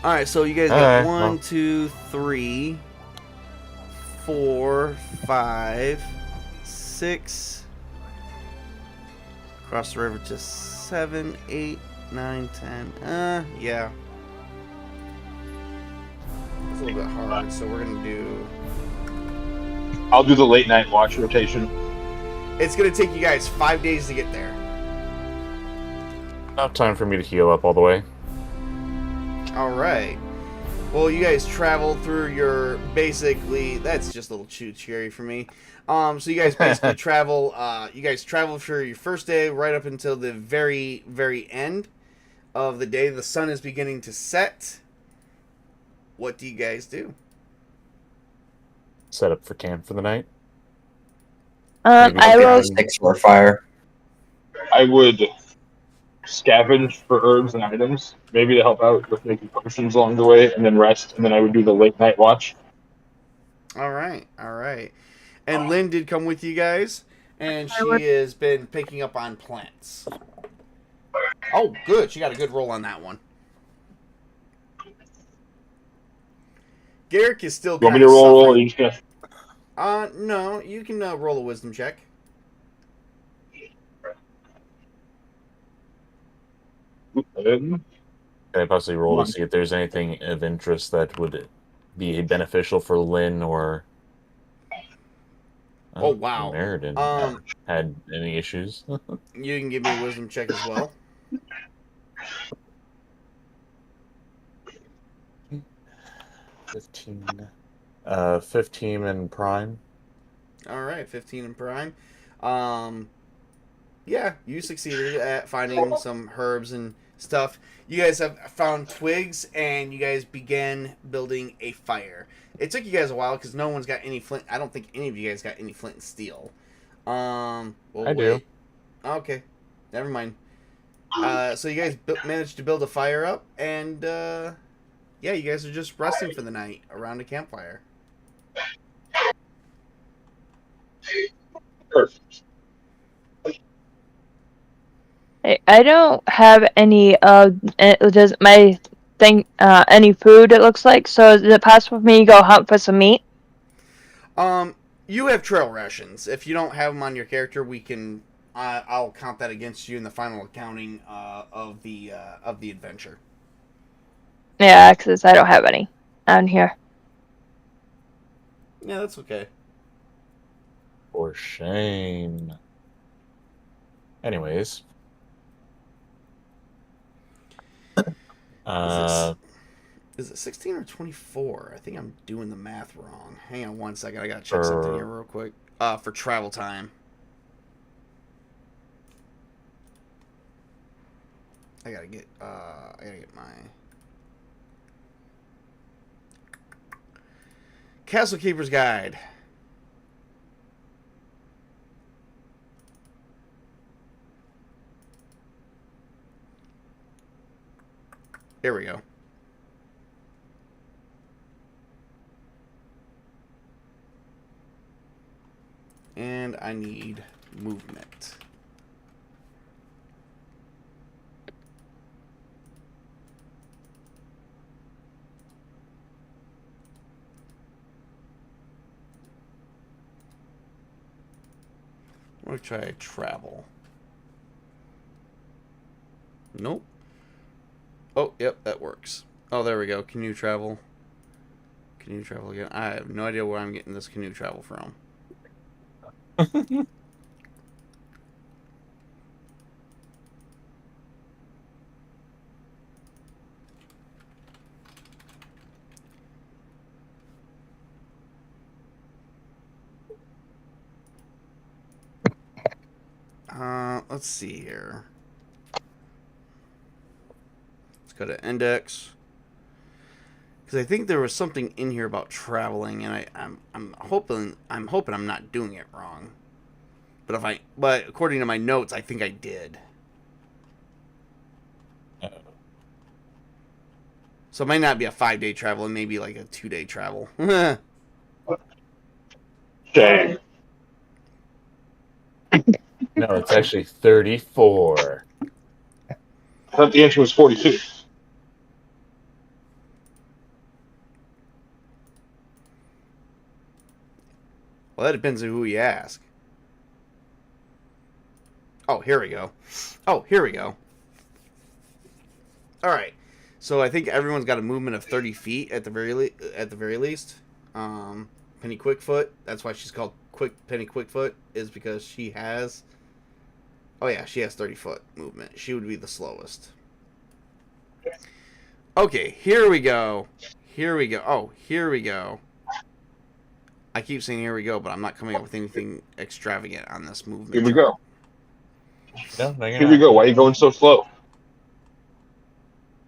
Speaker 3: All right, so you guys got
Speaker 4: Alright,
Speaker 3: 1,
Speaker 4: well.
Speaker 3: 2, 3, 4, 5, 6. Cross the river to 7, 8, 9, 10. Yeah. It's a little bit hard, so we're gonna do.
Speaker 1: I'll do the late night watch rotation.
Speaker 3: It's gonna take you guys 5 days to get there.
Speaker 4: Enough time for me to heal up all the way.
Speaker 3: All right. Well, you guys travel through your basically. That's just a little too cheery for me. So you guys basically travel. You guys travel for your first day right up until the very, very end of the day. The sun is beginning to set. What do you guys do?
Speaker 4: Set up for camp for the night.
Speaker 5: I
Speaker 6: I'll
Speaker 5: will.
Speaker 6: get 6 for fire.
Speaker 1: I would scavenge for herbs and items, maybe to help out with making potions along the way, and then rest, and then I would do the late night watch.
Speaker 3: All right, all right. And Lynn did come with you guys, and she has been picking up on plants. Oh, good. She got a good roll on that one. Garrick is still
Speaker 1: You want me
Speaker 3: kind
Speaker 1: to
Speaker 3: of
Speaker 1: roll? Or
Speaker 3: suffering.
Speaker 1: you just gonna...
Speaker 3: No, you can roll a wisdom check.
Speaker 4: Can I possibly roll to see if there's anything of interest that would be beneficial for Lynn or...
Speaker 3: Oh, wow.
Speaker 4: Meriden had any issues.
Speaker 3: You can give me a wisdom check as well.
Speaker 4: 15 in prime.
Speaker 3: All right, 15 in prime. Yeah, you succeeded at finding some herbs and stuff. You guys have found twigs, and you guys begin building a fire. It took you guys a while because no one's got any flint. I don't think any of you guys got any flint and steel. Well,
Speaker 4: I do.
Speaker 3: Okay, never mind. So you guys managed to build a fire up, and yeah, you guys are just resting for the night around a campfire.
Speaker 1: Perfect.
Speaker 5: I don't have any does my thing any food, it looks like. So is it possible for me to go hunt for some meat?
Speaker 3: You have trail rations. If you don't have them on your character, we can. I'll count that against you in the final accounting of the adventure.
Speaker 5: Yeah, because I don't have any on here.
Speaker 3: Yeah, that's okay.
Speaker 4: For shame. Anyways.
Speaker 3: Is it 16 or 24? I think I'm doing the math wrong. Hang on one second. I gotta check something here real quick. For travel time. I gotta get my Castle Keeper's Guide. Here we go. And I need movement. I'm going to try travel. Nope. Oh, yep, that works. Oh, there we go. Canoe travel. Canoe travel again. I have no idea where I'm getting this canoe travel from. Let's see here. Let's go to index. Because I think there was something in here about traveling, and I'm hoping I'm not doing it wrong. But according to my notes, I think I did. So it might not be a 5-day travel, it may be like a 2-day travel.
Speaker 1: Shame.
Speaker 4: No, it's actually 34.
Speaker 1: I thought the answer was 42.
Speaker 3: Well, that depends on who you ask. Oh, here we go. Oh, here we go. All right. So I think everyone's got a movement of 30 feet at the very least. Penny Quickfoot. That's why she's called Penny Quickfoot, is because she has. Oh yeah, she has 30-foot movement. She would be the slowest. Okay, here we go. Here we go. Oh, here we go. I keep saying here we go, but I'm not coming up with anything extravagant on this movement.
Speaker 1: Here we go.
Speaker 4: No,
Speaker 1: Here we go. Why are you going so slow?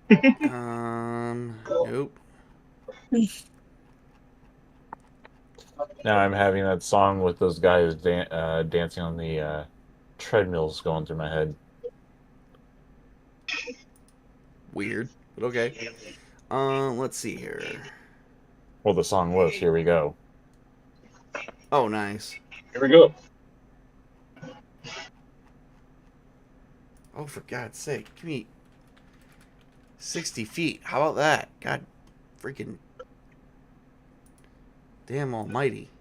Speaker 3: Nope.
Speaker 4: Now I'm having that song with those guys dancing on the treadmills going through my head.
Speaker 3: Weird, but okay. Let's see here.
Speaker 4: Well, the song was "Here We Go."
Speaker 3: Oh, nice.
Speaker 1: Here we go.
Speaker 3: Oh, for God's sake, give me 60 feet. How about that? God freaking damn almighty.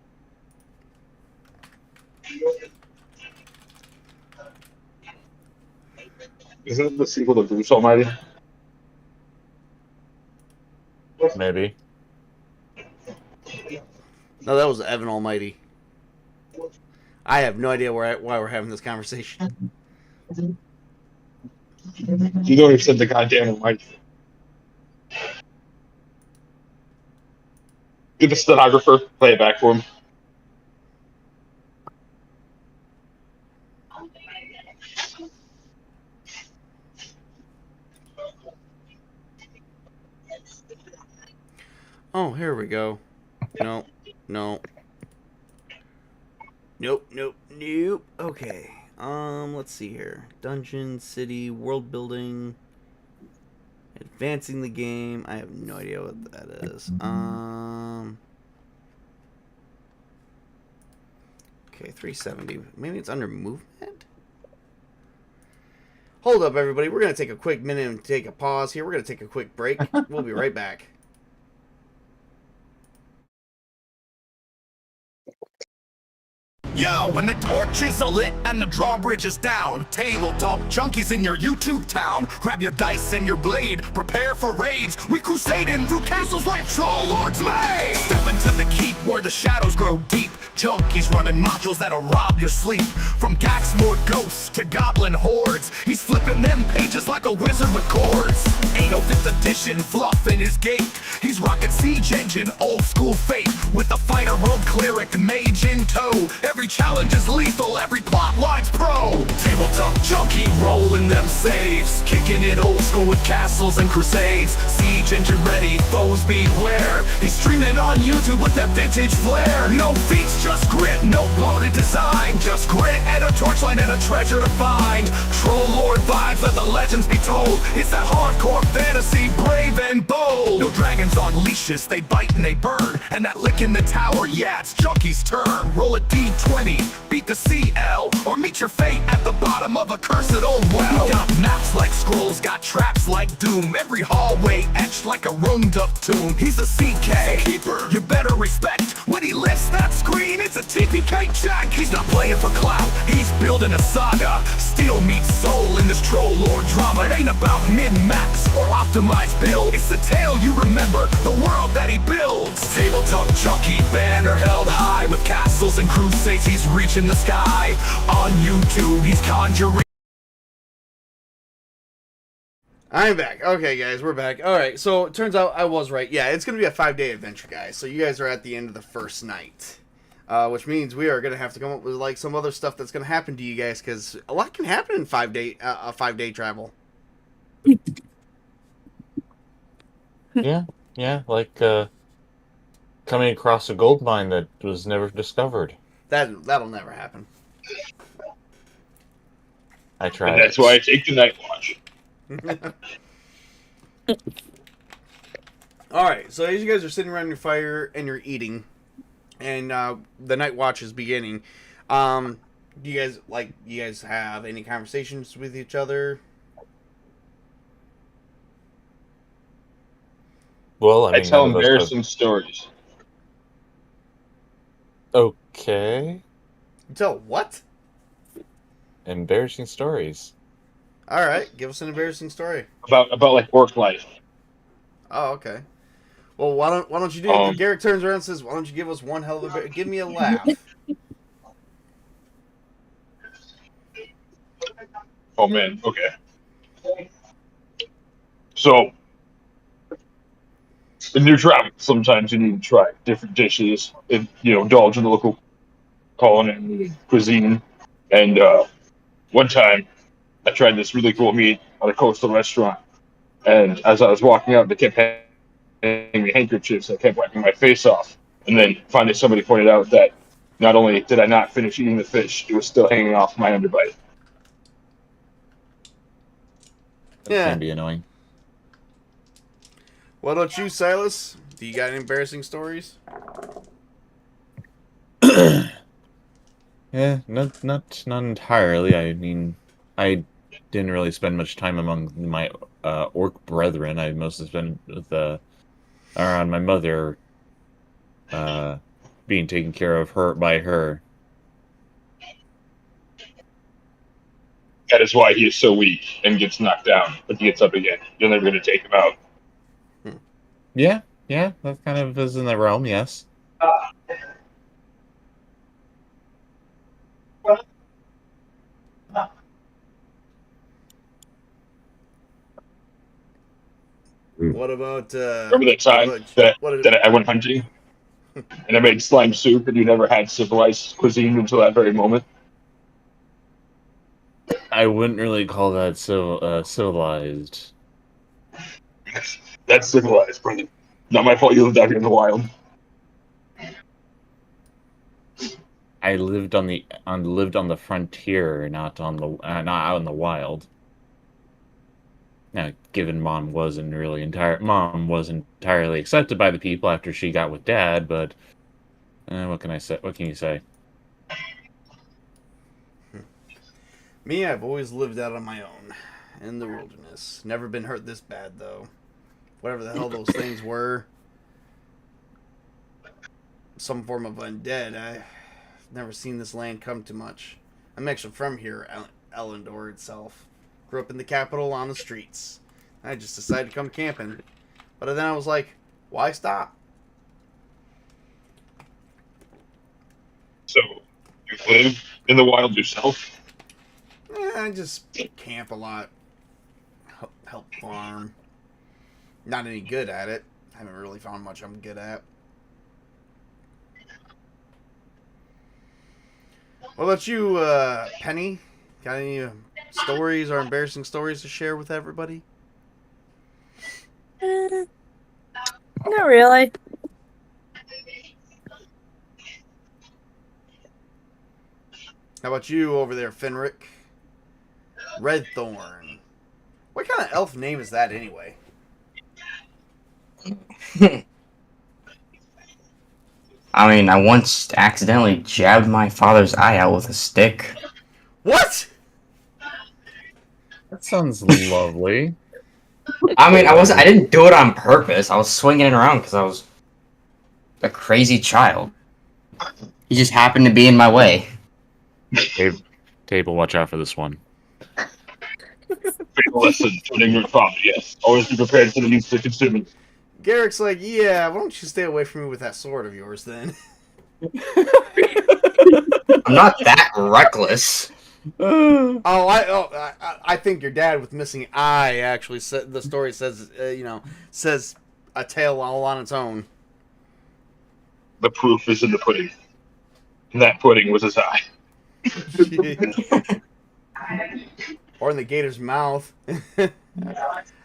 Speaker 1: Isn't it the sequel to Bruce Almighty?
Speaker 4: Maybe.
Speaker 3: No, that was Evan Almighty. I have no idea why we're having this conversation.
Speaker 1: You know he said the goddamn Almighty. Get the stenographer, play it back for him.
Speaker 3: Oh, here we go. No, no. Nope, nope, nope. Okay. Let's see here. Dungeon, city, world building, advancing the game. I have no idea what that is. Okay, 370. Maybe it's under movement? Hold up, everybody. We're going to take a quick minute and take a pause here. We're going to take a quick break. We'll be right back.
Speaker 2: Yo, when the torches are lit and the drawbridge is down, tabletop junkies in your YouTube town. Grab your dice and your blade, prepare for raids. We crusading through castles like troll lords made. Step into the keep where the shadows grow deep. Junkies running modules that'll rob your sleep. From Gaxmore ghosts to goblin hordes, he's flipping them pages like a wizard with chords. Ain't no 5th edition fluff in his gait. He's rocking siege engine, old school fate, with the fighter rogue cleric mage in tow. Every challenge is lethal, every plot line's pro. Tabletop junkie rolling them saves, kicking it old school with castles and crusades. Siege engine ready, foes beware. He's streaming on YouTube with that vintage flair. No feats, just grit, no bloated design. Just grit and a torchlight and a treasure to find. Troll lord vibes, let the legends be told. It's that hardcore fantasy, brave and bold. No dragons on leashes, they bite and they burn. And that lick in the tower, yeah, it's Junkie's turn. Roll a D20, beat the CL, or meet your fate at the bottom of a cursed old well. Got maps like scrolls, got traps like doom. Every hallway etched like a runged up tomb. He's a CK keeper, you better respect. When he lifts that screen, it's a TPK check. He's not playing for clout, he's building a saga. Steel meets soul in this troll lord drama. It ain't about min-max or optimized build. It's the tale you remember, the world that he builds. Tabletop junkie, banner held high. With castles and crusades, he's reaching the sky. On YouTube, he's conjuring.
Speaker 3: I'm back. Okay, guys, we're back. Alright, so it turns out I was right. Yeah, it's going to be a 5-day adventure, guys. So you guys are at the end of the first night. Which means we are going to have to come up with, like, some other stuff that's going to happen to you guys, because a lot can happen in a 5-day travel.
Speaker 4: Yeah, like coming across a gold mine that was never discovered.
Speaker 3: That'll never happen.
Speaker 4: I tried.
Speaker 1: And that's why I take the night watch.
Speaker 3: Alright, so as you guys are sitting around your fire and you're eating, and the night watch is beginning, do you guys have any conversations with each other?
Speaker 4: Well, I
Speaker 1: I
Speaker 4: mean,
Speaker 1: tell
Speaker 4: none of us
Speaker 1: embarrassing stories.
Speaker 4: Okay.
Speaker 3: You tell what?
Speaker 4: Embarrassing stories.
Speaker 3: Alright, give us an embarrassing story.
Speaker 1: About like work life.
Speaker 3: Oh, okay. Well, why don't you do it? Garrick turns around and says, "Why don't you give us one hell of a give me a laugh?"
Speaker 1: Oh man, okay. So, in your travel, sometimes you need to try different dishes and indulge in the local culinary cuisine. And one time, I tried this really cool meat at a coastal restaurant, and as I was walking out, they kept handing me handkerchiefs. I kept wiping my face off, and then finally somebody pointed out that not only did I not finish eating the fish, it was still hanging off my underbite.
Speaker 4: That can be annoying.
Speaker 3: Why don't you, Silas? Do you got any embarrassing stories?
Speaker 4: Yeah, not entirely. I mean, I didn't really spend much time among my orc brethren. I mostly spent with around my mother, being taken care of by her.
Speaker 1: That is why he is so weak and gets knocked down, but he gets up again. You're never going to take him out.
Speaker 4: Yeah, that kind of is in the realm, yes.
Speaker 3: What about
Speaker 1: Remember that time that I went hunting and I made slime soup and you never had civilized cuisine until that very moment?
Speaker 4: I wouldn't really call that civilized.
Speaker 1: That's civilized, Brendan. Not my fault you lived out here in the wild.
Speaker 4: I lived on the frontier, not not out in the wild. Now, given Mom wasn't entirely accepted by the people after she got with Dad, but what can I say? What can you say?
Speaker 3: Me, I've always lived out on my own in the wilderness. Never been hurt this bad though. Whatever the hell those things were, some form of undead. I've never seen this land come to much. I'm actually from here, Ellendor itself. Grew up in the capital on the streets. I just decided to come camping. But then I was like, why stop?
Speaker 1: So, you live in the wild yourself?
Speaker 3: I just camp a lot. Help farm. Not any good at it. Haven't really found much I'm good at. What about you, Penny? Got any stories or embarrassing stories to share with everybody?
Speaker 7: Not really.
Speaker 3: How about you over there, Fenric? Redthorn. What kind of elf name is that anyway?
Speaker 6: I mean, I once accidentally jabbed my father's eye out with a stick.
Speaker 3: What?
Speaker 4: That sounds lovely.
Speaker 6: I mean, I didn't do it on purpose. I was swinging it around because I was a crazy child. He just happened to be in my way.
Speaker 4: Table, watch out for this one.
Speaker 1: Listen to an ignorant father, yes. Always be prepared for the needs to consume it.
Speaker 3: Garrick's like, yeah, why don't you stay away from me with that sword of yours then?
Speaker 6: I'm not that reckless.
Speaker 3: I think your dad with missing eye actually said the story says says a tale all on its own.
Speaker 1: The proof is in the pudding. And that pudding was his eye.
Speaker 3: Or in the gator's mouth.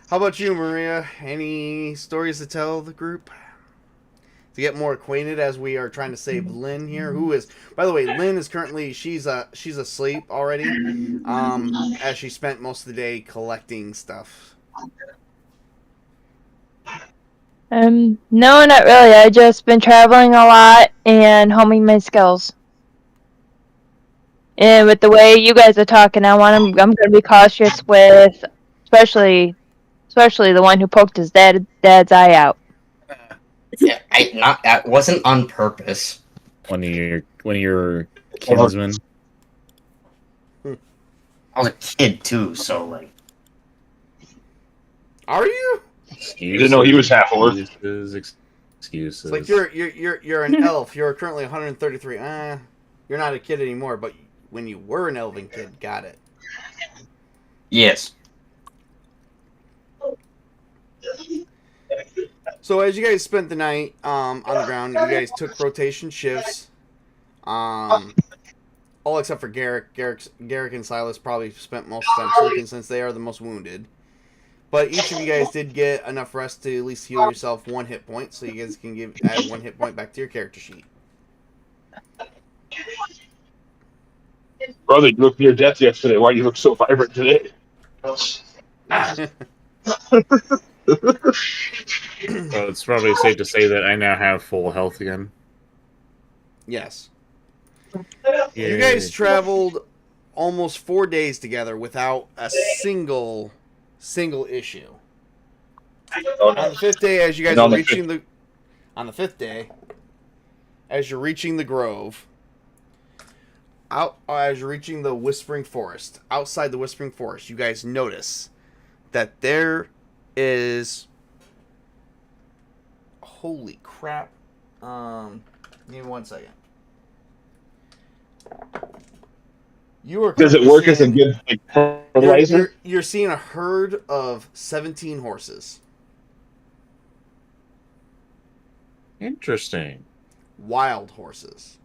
Speaker 3: How about you, Maria? Any stories to tell the group? To get more acquainted as we are trying to save Lynn here, who is, by the way, Lynn is currently she's asleep already, as she spent most of the day collecting stuff.
Speaker 5: No, not really. I just been traveling a lot and honing my skills. And with the way you guys are talking, I'm going to be cautious with, especially the one who poked his dad's eye out.
Speaker 6: Yeah, that wasn't on purpose.
Speaker 4: One of your kinsmen.
Speaker 6: I was a kid too, so like.
Speaker 3: Are you?
Speaker 4: Excuses.
Speaker 1: You didn't know he was half orc.
Speaker 4: Excuses.
Speaker 3: It's like you're an elf. You're currently 133. You're not a kid anymore, but when you were an elven kid, got it.
Speaker 6: Yes.
Speaker 3: So as you guys spent the night on the ground, you guys took rotation shifts. All except for Garrick. Garrick and Silas probably spent most of the time sleeping since they are the most wounded. But each of you guys did get enough rest to at least heal yourself 1 hit point, so you guys can add 1 hit point back to your character sheet.
Speaker 1: Brother, you looked near death yesterday. Why do you look so vibrant today?
Speaker 4: Well, it's probably safe to say that I now have full health again.
Speaker 3: Yes.
Speaker 4: Yay.
Speaker 3: You guys traveled almost 4 days together without a single issue. On the 5th day, as you guys are reaching on the 5th day, as you're reaching the grove, as you're reaching the Whispering Forest, outside the Whispering Forest, you guys notice that there is, holy crap, give me 1 second. You are.
Speaker 1: Does it work as a good fertilizer?
Speaker 3: You're seeing a herd of 17 horses.
Speaker 4: Interesting.
Speaker 3: Wild horses.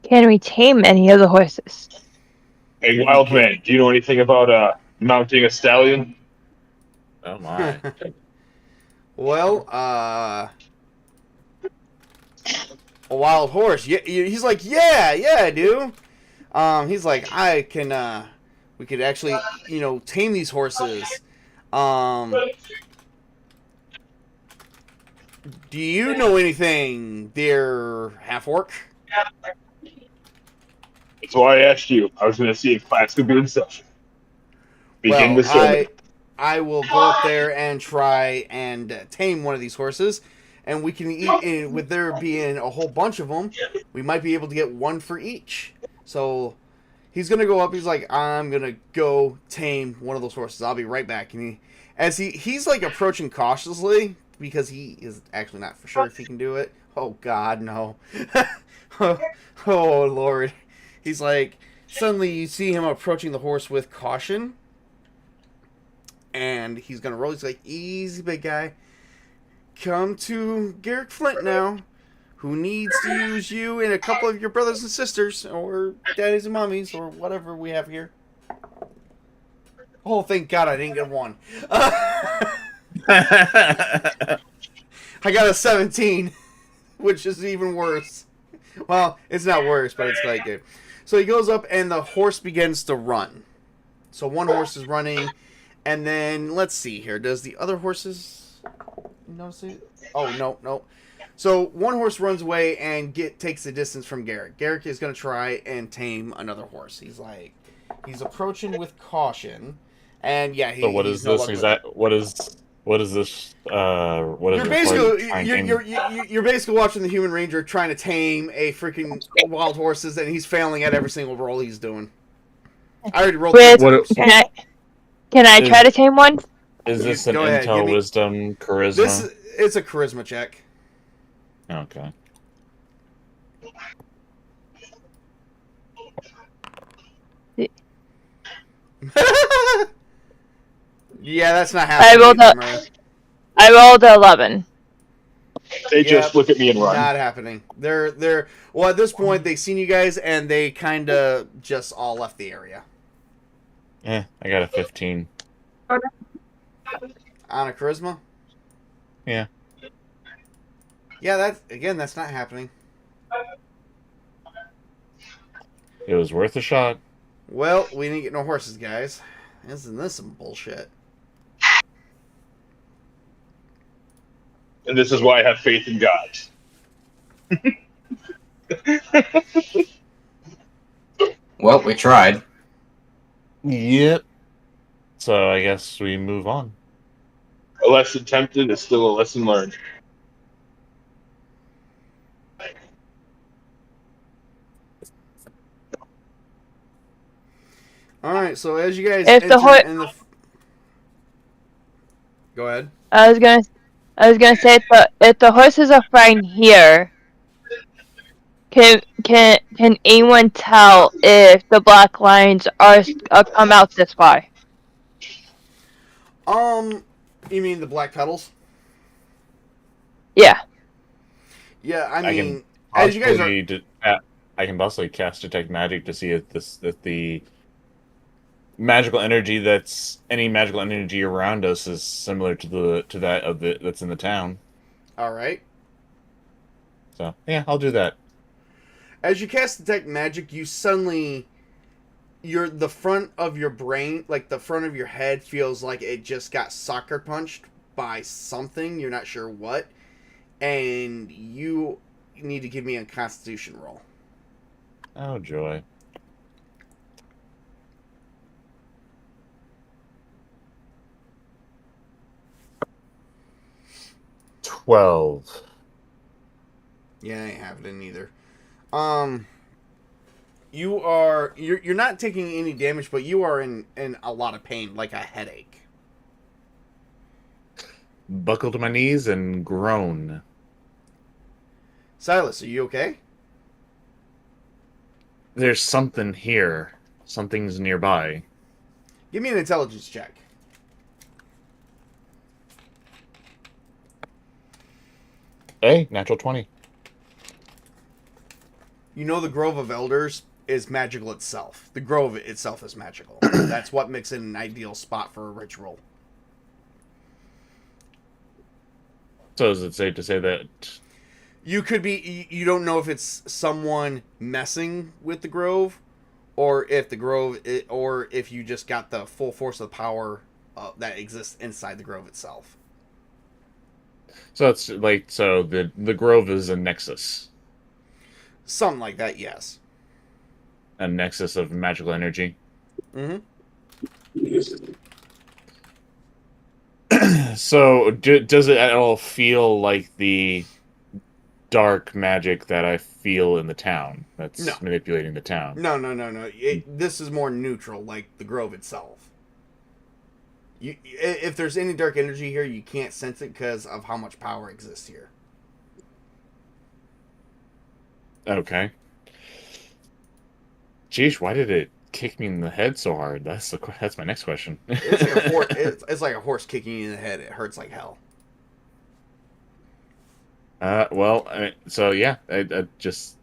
Speaker 5: Can we tame any of the horses?
Speaker 1: Hey, wild man, do you know anything about mounting a stallion.
Speaker 4: Oh my.
Speaker 3: Well, a wild horse. Yeah, he's like, yeah, I do. He's like, I can. We could actually, tame these horses. Do you know anything, dear half-orc?
Speaker 1: That's why I asked you. I was going to see if class could be in session. Begin the sermon.
Speaker 3: I will go up there and try and tame one of these horses, and we can eat. With there being a whole bunch of them, we might be able to get one for each. So he's gonna go up. He's like, I'm gonna go tame one of those horses. I'll be right back. And he's like approaching cautiously because he is actually not for sure if he can do it. Oh God, no! Oh Lord! He's like, suddenly you see him approaching the horse with caution. And he's going to roll. He's like, easy, big guy. Come to Garrick Flint now, who needs to use you and a couple of your brothers and sisters, or daddies and mommies, or whatever we have here. Oh, thank God I didn't get one. I got a 17, which is even worse. Well, it's not worse, but it's like it. So he goes up, and the horse begins to run. So one horse is running. And then, let's see here. Does the other horses notice it? Oh, no. So, one horse runs away and takes the distance from Garrick. Garrick is going to try and tame another horse. He's approaching with caution. And, yeah,
Speaker 4: So what is this? What is this?
Speaker 3: You're basically watching the Human Ranger trying to tame a freaking wild horses, and he's failing at every single roll he's doing. I already rolled
Speaker 5: Can I try to tame one?
Speaker 4: Is this an intel, wisdom, charisma?
Speaker 3: It's a charisma check.
Speaker 4: Okay.
Speaker 3: Yeah, that's not happening.
Speaker 5: I rolled 11.
Speaker 1: They just look at me and run.
Speaker 3: Not happening. They're well, at this point they've seen you guys and they kind of just all left the area.
Speaker 4: I got a 15.
Speaker 3: On a charisma?
Speaker 4: Yeah.
Speaker 3: Yeah, that's not happening.
Speaker 4: It was worth a shot.
Speaker 3: Well, we didn't get no horses, guys. Isn't this some bullshit?
Speaker 1: And this is why I have faith in God.
Speaker 6: Well, we tried.
Speaker 4: Yep. So I guess we move on.
Speaker 1: A lesson tempted is still a lesson learned.
Speaker 3: All right, so as you guys go ahead.
Speaker 5: I was gonna say, if the horses are fine here, can anyone tell if the black lions are come out this far?
Speaker 3: You mean the black petals?
Speaker 5: Yeah.
Speaker 3: Yeah, I mean, as you guys are,
Speaker 4: I can possibly cast detect magic to see if the magical energy any magical energy around us is similar to that that's in the town.
Speaker 3: All right.
Speaker 4: So yeah, I'll do that.
Speaker 3: As you cast detect magic, you suddenly the front of your brain, like the front of your head, feels like it just got sucker punched by something. You're not sure what, and you need to give me a Constitution roll.
Speaker 4: Oh joy. 12.
Speaker 3: Yeah, I ain't having it either. You're not taking any damage, but you are in a lot of pain, like a headache.
Speaker 4: Buckle to my knees and groan.
Speaker 3: Silas, are you okay?
Speaker 4: There's something here. Something's nearby.
Speaker 3: Give me an intelligence check.
Speaker 4: Hey, natural 20.
Speaker 3: You know the Grove of Elders is magical itself. The grove itself is magical. That's what makes it an ideal spot for a ritual.
Speaker 4: So is it safe to say that
Speaker 3: You could be. You don't know if it's someone messing with the grove, or if the grove, or if you just got the full force of the power that exists inside the grove itself.
Speaker 4: so it's like the grove is a nexus,
Speaker 3: Something like that. Yes.
Speaker 4: a nexus of magical energy.
Speaker 3: Mm-hmm.
Speaker 4: So does it at all feel like the dark magic that I feel in the town that's
Speaker 3: No.
Speaker 4: manipulating the town?
Speaker 3: No. This is more neutral, like the grove itself. If there's any dark energy here, you can't sense it because of how much power exists here.
Speaker 4: Okay. Jeez, why did it kick me in the head so hard? That's my next question.
Speaker 3: It's like a horse kicking you in the head. It hurts like hell.
Speaker 4: Well, so yeah, it just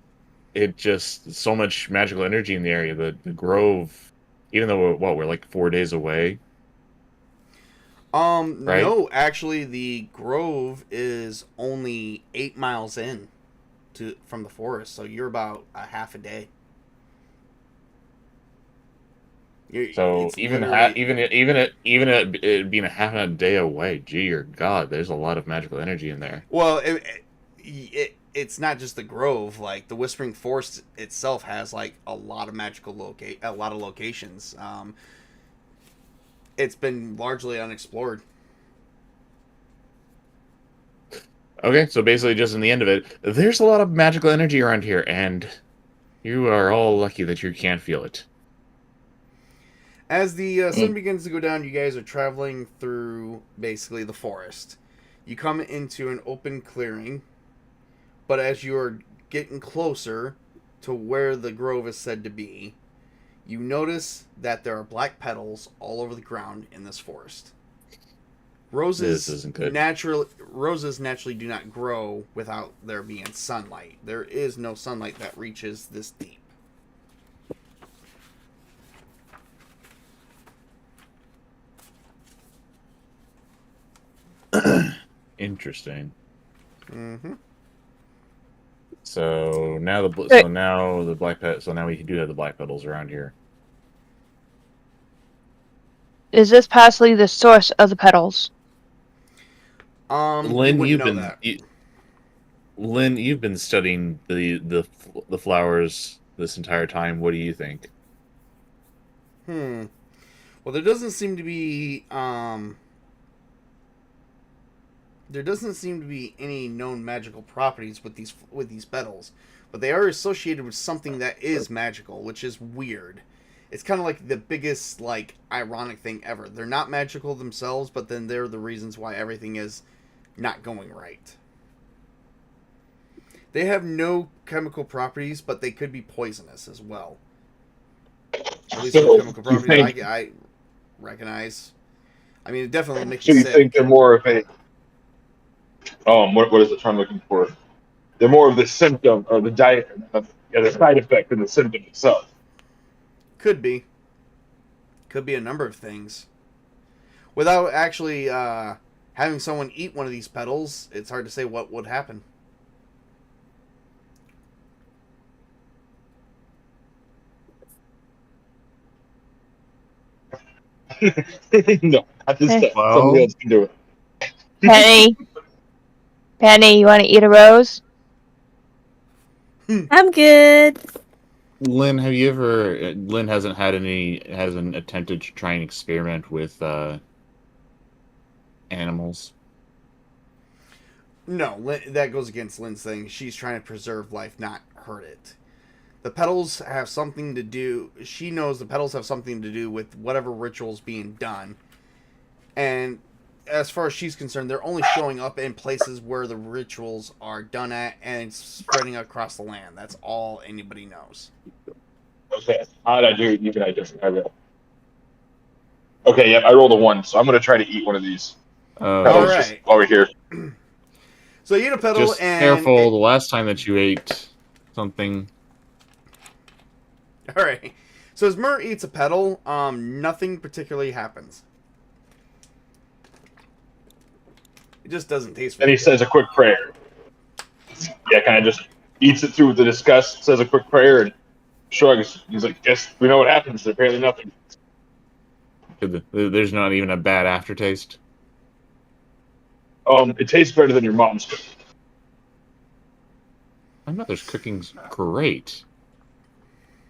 Speaker 4: so much magical energy in the area. The grove, even though we're like 4 days away. Right?
Speaker 3: No, actually, the grove is only 8 miles in from the forest, so you're about a half a day.
Speaker 4: So
Speaker 3: It's
Speaker 4: even
Speaker 3: literally-
Speaker 4: it being a half a day away, gee, or God, there's a lot of magical energy in there.
Speaker 3: Well, it's not just the grove. Like the Whispering Forest itself has like a lot of locations. It's been largely unexplored.
Speaker 4: Okay, so basically, just in the end of it, there's a lot of magical energy around here, and you are all lucky that you can't feel it.
Speaker 3: As the sun begins to go down, you guys are traveling through basically the forest. You come into an open clearing, but as you are getting closer to where the grove is said to be, you notice that there are black petals all over the ground in this forest.
Speaker 4: This isn't good.
Speaker 3: Roses naturally do not grow without there being sunlight. There is no sunlight that reaches this deep.
Speaker 4: Interesting.
Speaker 3: Mm-hmm.
Speaker 4: So now we do have the black petals around here.
Speaker 5: Is this possibly the source of the petals?
Speaker 4: Lynn,
Speaker 3: you've been
Speaker 4: Lynn, you've been studying the flowers this entire time. What do you think?
Speaker 3: Well, there doesn't seem to be any known magical properties with these petals, but they are associated with something that is magical, which is weird. It's kind of like the biggest ironic thing ever. They're not magical themselves, but then they're the reasons why everything is not going right. They have no chemical properties, but they could be poisonous as well. At least the chemical properties I recognize. I mean, it definitely makes
Speaker 1: So
Speaker 3: you
Speaker 1: you
Speaker 3: sick.
Speaker 1: think they're more of a what is the term I'm looking for? They're more of the symptom or the the side effect than the symptom itself.
Speaker 3: Could be a number of things. Without actually having someone eat one of these petals, it's hard to say what would happen.
Speaker 1: No, not this time.
Speaker 6: Well-
Speaker 1: Somebody else can do it.
Speaker 5: Penny, you want to eat a rose?
Speaker 7: I'm good.
Speaker 4: Lynn, Lynn hasn't attempted to try and experiment with animals.
Speaker 3: No, that goes against Lynn's thing. She's trying to preserve life, not hurt it. The petals have something to do... She knows the petals have something to do with whatever ritual's being done. And as far as she's concerned, they're only showing up in places where the rituals are done at and spreading across the land. That's all anybody knows.
Speaker 1: Okay, how did I do? Even I just rolled. Okay, yeah, I rolled a 1, so I'm gonna try to eat one of these petals
Speaker 3: All
Speaker 1: just
Speaker 3: right.
Speaker 1: while we're here.
Speaker 3: So you eat a petal
Speaker 4: Just
Speaker 3: and...
Speaker 4: careful. The last time that you ate something,
Speaker 3: All right. So as Mur eats a petal, nothing particularly happens. It just doesn't taste
Speaker 1: Then
Speaker 3: very
Speaker 1: he
Speaker 3: good.
Speaker 1: says a quick prayer. Yeah, kind of just eats it through with the disgust, says a quick prayer, and shrugs. He's like, guess we know what happens. Apparently nothing.
Speaker 4: There's not even a bad aftertaste.
Speaker 1: It tastes better than your mom's cooking.
Speaker 4: My mother's cooking's great.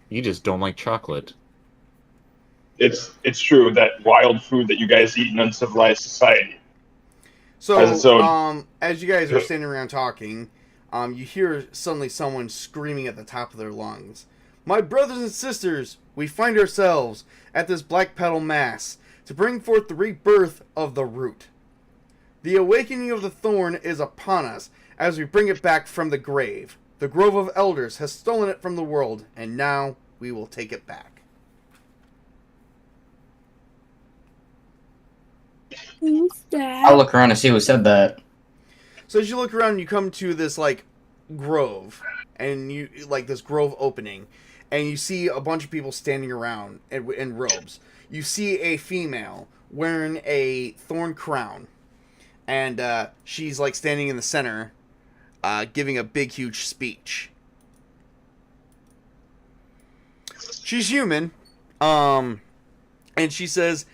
Speaker 4: You just don't like chocolate.
Speaker 1: It's true that wild food that you guys eat in uncivilized society.
Speaker 3: So,
Speaker 1: Has its own-
Speaker 3: as you guys are standing around talking, you hear suddenly someone screaming at the top of their lungs. My brothers and sisters, we find ourselves at this black petal mass to bring forth the rebirth of the root. The awakening of the thorn is upon us as we bring it back from the grave. The Grove of Elders has stolen it from the world, and now we will take it back.
Speaker 7: Who's that?
Speaker 6: I'll look around and see who said that.
Speaker 3: So as you look around, you come to this grove, and you this grove opening, and you see a bunch of people standing around in robes. You see a female wearing a thorn crown, and she's standing in the center, giving a big, huge speech. She's human, and she says,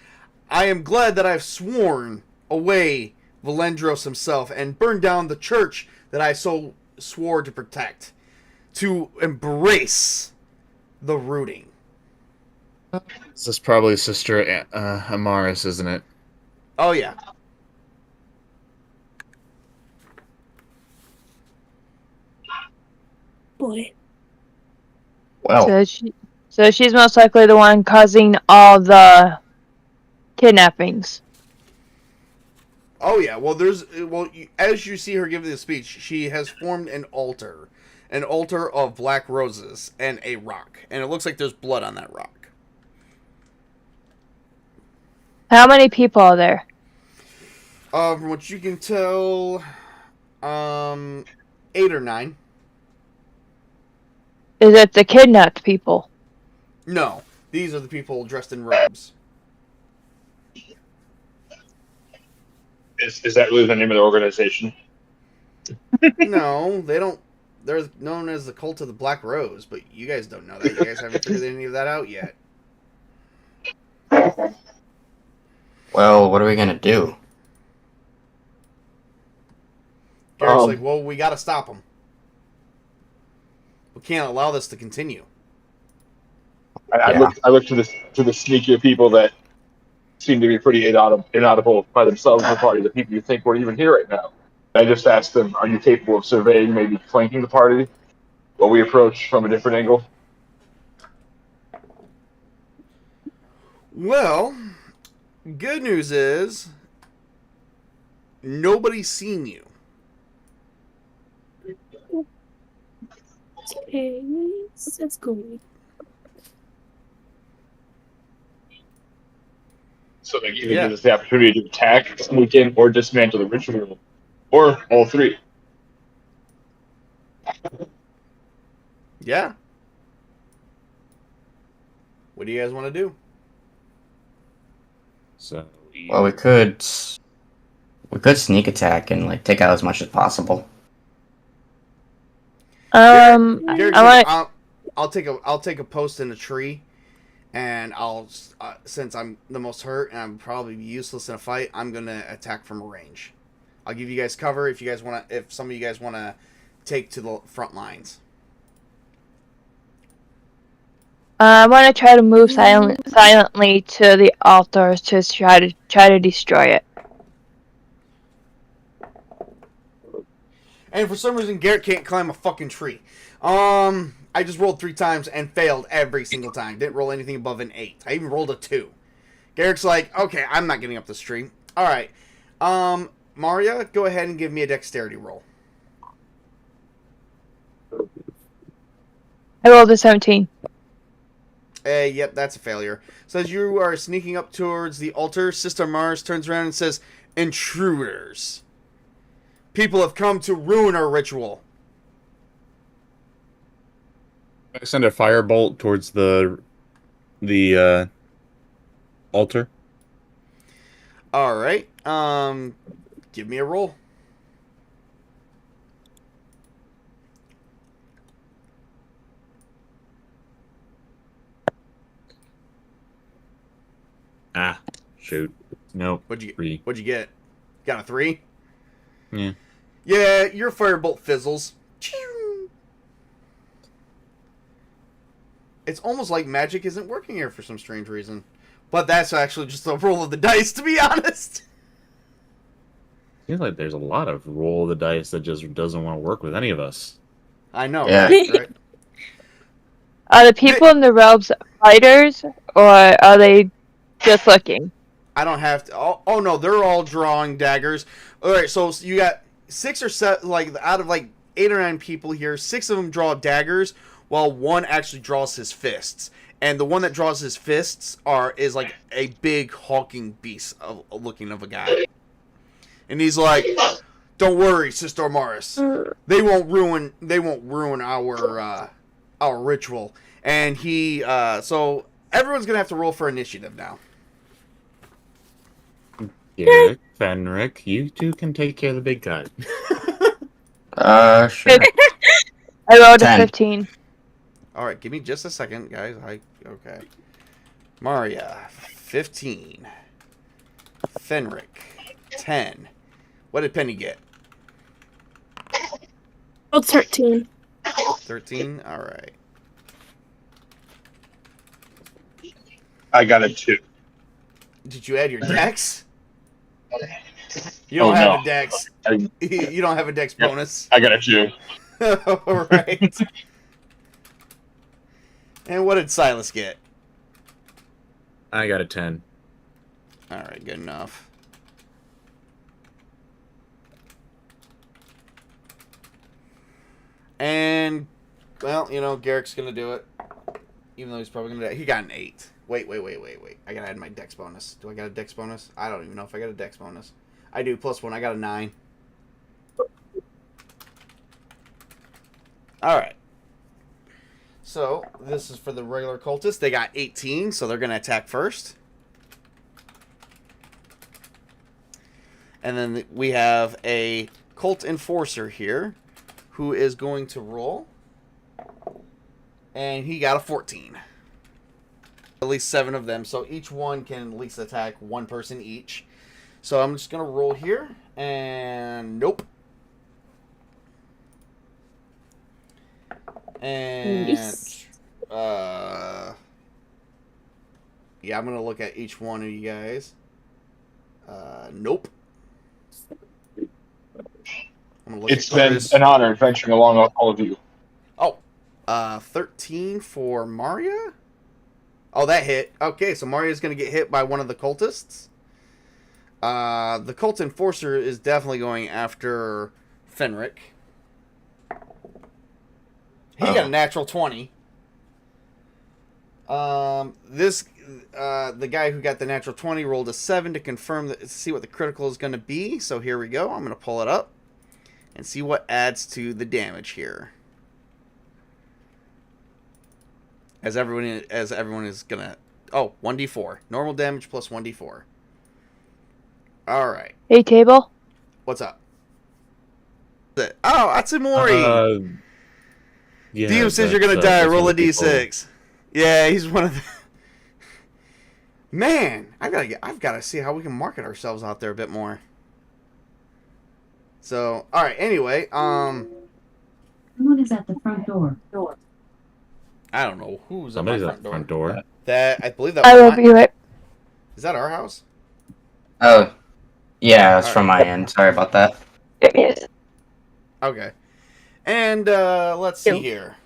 Speaker 3: I am glad that I've sworn away Valendros himself and burned down the church that I so swore to protect, to embrace the rooting.
Speaker 4: This is probably Sister Amaris, isn't it?
Speaker 3: Oh, yeah.
Speaker 7: Boy.
Speaker 6: Well,
Speaker 5: So she's most likely the one causing all the kidnappings.
Speaker 3: Oh, yeah. Well, as you see her giving the speech, she has formed an altar of black roses and a rock, and it looks like there's blood on that rock.
Speaker 5: How many people are there?
Speaker 3: From what you can tell, 8 or 9.
Speaker 5: Is it the kidnapped people?
Speaker 3: No, these are the people dressed in robes.
Speaker 1: Is that really the name of the organization?
Speaker 3: No, they don't. They're known as the Cult of the Black Rose, but you guys don't know that. You guys haven't figured any of that out yet.
Speaker 6: well, what are we gonna do?
Speaker 3: Garrett's like, well, we gotta stop them. We can't allow this to continue.
Speaker 1: I look to the sneakier people that seem to be pretty inaudible by themselves in the party, the people you think weren't even here right now. I just asked them, are you capable of surveying, maybe flanking the party while we approach from a different angle?
Speaker 3: Well, good news is nobody's seen you.
Speaker 7: Okay, let's go.
Speaker 1: So they either give us the opportunity to attack, sneak in, or dismantle the ritual, or all three.
Speaker 3: Yeah. What do you guys want to do?
Speaker 4: So
Speaker 6: Well, we could sneak attack and take out as much as possible.
Speaker 3: Garrett's
Speaker 5: I
Speaker 3: like,
Speaker 5: want.
Speaker 3: I'll take a post in a tree, and I'll since I'm the most hurt and I'm probably useless in a fight, I'm gonna attack from a range. I'll give you guys cover if some of you guys wanna take to the front lines.
Speaker 5: I want to try to move silently to the altar to try to destroy it.
Speaker 3: And for some reason, Garrett can't climb a fucking tree. I just rolled 3 times and failed every single time. Didn't roll anything above an 8. I even rolled a 2. Garrett's like, okay, I'm not getting up this tree. All right. Maria, go ahead and give me a dexterity roll.
Speaker 5: I rolled a 17.
Speaker 3: Yep, that's a failure. So as you are sneaking up towards the altar, Sister Mars turns around and says, intruders. People have come to ruin our ritual.
Speaker 4: I send a firebolt towards the altar.
Speaker 3: All right. Give me a roll.
Speaker 4: Ah, shoot. Nope.
Speaker 3: What'd you
Speaker 4: 3.
Speaker 3: What'd you get? Got a 3?
Speaker 4: Yeah.
Speaker 3: Yeah, your firebolt fizzles. It's almost like magic isn't working here for some strange reason. But that's actually just a roll of the dice, to be honest.
Speaker 4: Seems like there's a lot of roll of the dice that just doesn't want to work with any of us.
Speaker 3: I know,
Speaker 6: Yeah.
Speaker 3: right?
Speaker 5: Are the people in the realms fighters, or are they just looking?
Speaker 3: I don't have to. Oh no, they're all drawing daggers. All right, so you got 6 or 7, like out of like 8 or 9 people here. 6 of them draw daggers, while 1 actually draws his fists. And the one that draws his fists is like a big hulking beast looking of a guy. And he's like, "Don't worry, Sister Maris. They won't ruin our ritual." And so everyone's gonna have to roll for initiative now.
Speaker 4: Garrick, Fenric, you two can take care of the big guy.
Speaker 6: Sure.
Speaker 5: I rolled a
Speaker 6: 10.
Speaker 5: 15.
Speaker 3: All right, give me just a second, guys. Okay. Maria, 15. Fenric, 10. What did Penny get?
Speaker 7: Oh, 13.
Speaker 3: 13? All right.
Speaker 1: I got a 2.
Speaker 3: Did you add your dex? You don't have a dex. You don't have a dex bonus.
Speaker 1: I got a 2.
Speaker 3: All right. And what did Silas get?
Speaker 4: I got a 10.
Speaker 3: All right, good enough. And, well, Garrick's going to do it. Even though he's probably going to do it. He got an 8. Wait. I got to add my dex bonus. Do I got a dex bonus? I don't even know if I got a dex bonus. I do, +1. I got a 9. All right. So, this is for the regular cultists. They got 18, so they're going to attack first. And then we have a cult enforcer here who is going to roll. And he got a 14. At least 7 of them, so each one can at least attack 1 person each. So I'm just going to roll here, and nope. And,
Speaker 7: Nice.
Speaker 3: yeah, I'm going to look at each one of you guys. Nope. I'm gonna look
Speaker 1: It's
Speaker 3: at
Speaker 1: been
Speaker 3: Chris.
Speaker 1: an honor adventuring along with all of you.
Speaker 3: Oh, 13 for Maria? Oh, that hit. Okay, so Maria's going to get hit by one of the cultists. The cult enforcer is definitely going after Fenric. He got a natural 20. The guy who got the natural 20 rolled a 7 to confirm to see what the critical is going to be. So here we go. I'm going to pull it up and see what adds to the damage here. As everyone is gonna 1d4 normal damage plus 1d4. All right.
Speaker 5: Hey, table.
Speaker 3: What's up? Oh, Atsumori.
Speaker 4: Yeah,
Speaker 3: DM says you're gonna die.
Speaker 4: that's
Speaker 3: Roll a
Speaker 4: what the people-
Speaker 3: d6. Yeah, he's one of the. Man, I've gotta see how we can market ourselves out there a bit more. So, all right. Anyway,
Speaker 8: Someone is at the front door.
Speaker 3: I don't know who's
Speaker 4: Somebody's
Speaker 3: at
Speaker 4: at
Speaker 3: my
Speaker 4: the front door.
Speaker 3: That I believe that
Speaker 5: I
Speaker 3: was
Speaker 5: will
Speaker 3: my-
Speaker 5: be right.
Speaker 3: Is that our house?
Speaker 6: Oh, yeah, that's from my end. Sorry about that.
Speaker 3: Okay. And let's see
Speaker 5: Yep.
Speaker 3: here.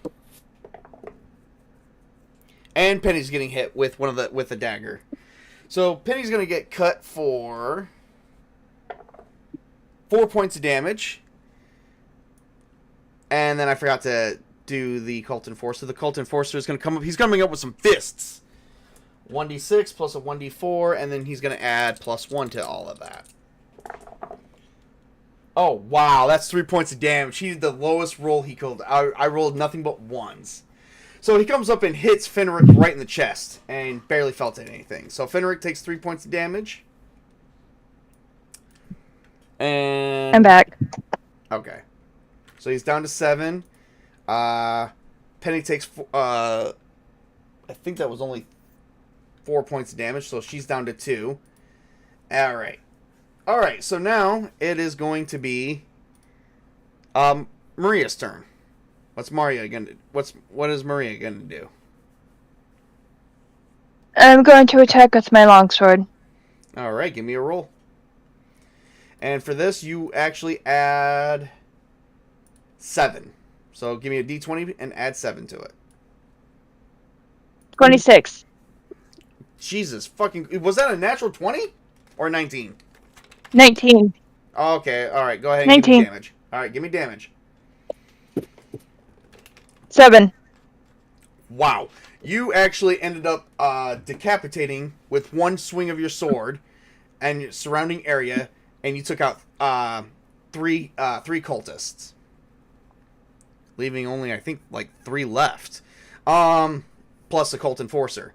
Speaker 3: And Penny's getting hit with with a dagger. So Penny's gonna get cut for 4 points of damage. And then I forgot to do the cult enforcer. The cult enforcer is gonna come up. He's coming up with some fists. 1d6 plus a 1d4, and then he's gonna add +1 to all of that. Oh, wow, that's 3 points of damage. He did the lowest roll he could. I rolled nothing but 1s. So he comes up and hits Fenric right in the chest and barely felt anything. So Fenric takes 3 points of damage. And
Speaker 5: I'm back.
Speaker 3: Okay. So he's down to 7. Penny takes I think that was only 4 points of damage, so she's down to 2. Alright. Alright, so now it is going to be Maria's turn. What is Maria gonna do?
Speaker 5: I'm going to attack with my longsword.
Speaker 3: Alright, give me a roll. And for this, you actually add 7. So give me a d20 and add 7 to it.
Speaker 5: 26.
Speaker 3: Jesus fucking... Was that a natural 20? Or 19?
Speaker 5: 19.
Speaker 3: Okay, alright, go ahead and give me
Speaker 5: 19.
Speaker 3: damage. Alright, give me damage.
Speaker 5: 7.
Speaker 3: Wow. You actually ended up decapitating with one swing of your sword and your surrounding area, and you took out three cultists. Leaving only, I think, like 3 left. Plus a cult enforcer.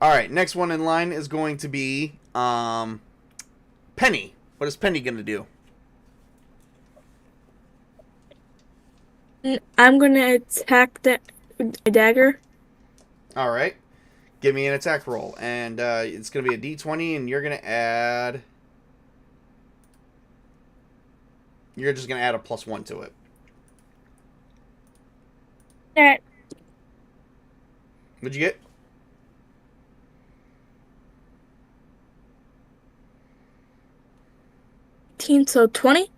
Speaker 3: Alright, next one in line is going to be Penny. What is Penny going to do?
Speaker 7: I'm gonna attack the dagger.
Speaker 3: Alright. Give me an attack roll. And it's going to be a d20, and you're going to add... You're just going to add a +1 to it.
Speaker 7: Alright.
Speaker 3: What'd you get?
Speaker 7: So 20.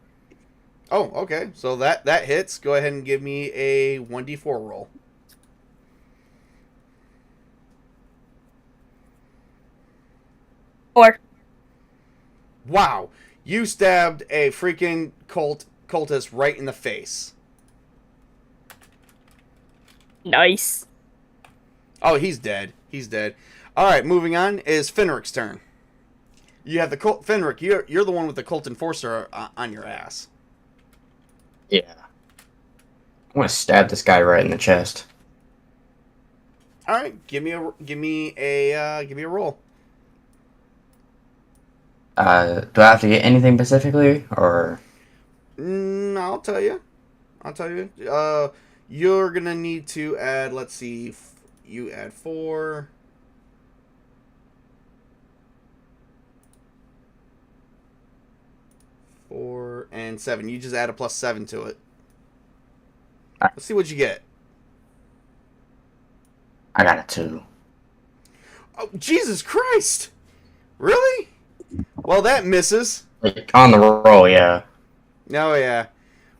Speaker 3: Oh, okay. So that hits. Go ahead and give me a 1d4 roll.
Speaker 7: Or
Speaker 3: Wow. You stabbed a freaking cultist right in the face.
Speaker 7: nice.
Speaker 3: Oh, he's dead. He's dead. Alright, moving on is Fenric's turn. You have the cult... Fenric, you're the one with the cult enforcer on your ass.
Speaker 6: Yeah. I'm gonna stab this guy right in the chest.
Speaker 3: Alright, give me a roll.
Speaker 6: Do I have to get anything specifically, or?
Speaker 3: I'll tell you. You're gonna need to add, let's see, you add 4. 4 and 7. You just add a +7 to it. Let's see what you get.
Speaker 6: I got a 2.
Speaker 3: Oh, Jesus Christ! Really? Well, that misses.
Speaker 6: Like, on the roll, yeah.
Speaker 3: Oh, yeah.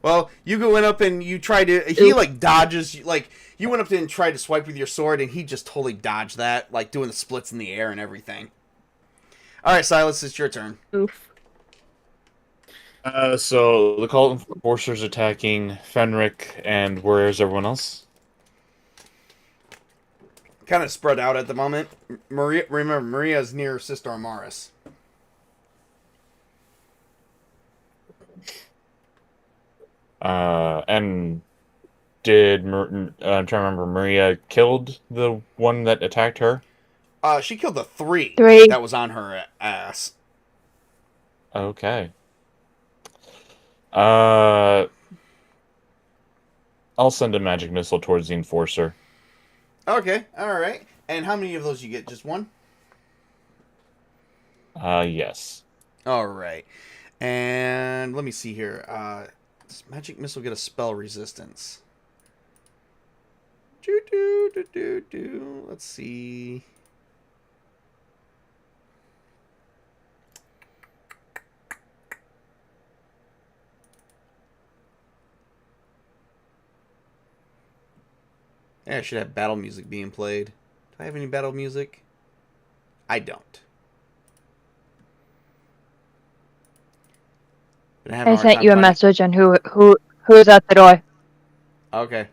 Speaker 3: Well, you went up and you tried to... He, like, dodges... Like, you went up and tried to swipe with your sword, and he just totally dodged that. Like, doing the splits in the air and everything. Alright, Silas, it's your turn.
Speaker 7: Oof.
Speaker 4: So the cult enforcer's attacking Fenric, and where's everyone else?
Speaker 3: Kind of spread out at the moment. Remember, Maria's near Sister Amaris.
Speaker 4: And did I'm trying to remember, Maria killed the one that attacked her?
Speaker 3: She killed the 3
Speaker 5: 3.
Speaker 3: that was on her ass.
Speaker 4: Okay. I'll send a magic missile towards the enforcer.
Speaker 3: Okay, alright. And how many of those you get? Just 1?
Speaker 4: Yes.
Speaker 3: Alright. And let me see here. Does magic missile get a spell resistance? Let's see. Yeah, I should have battle music being played. Do I have any battle music? I don't.
Speaker 5: I sent you a message on who is at the door.
Speaker 3: Okay.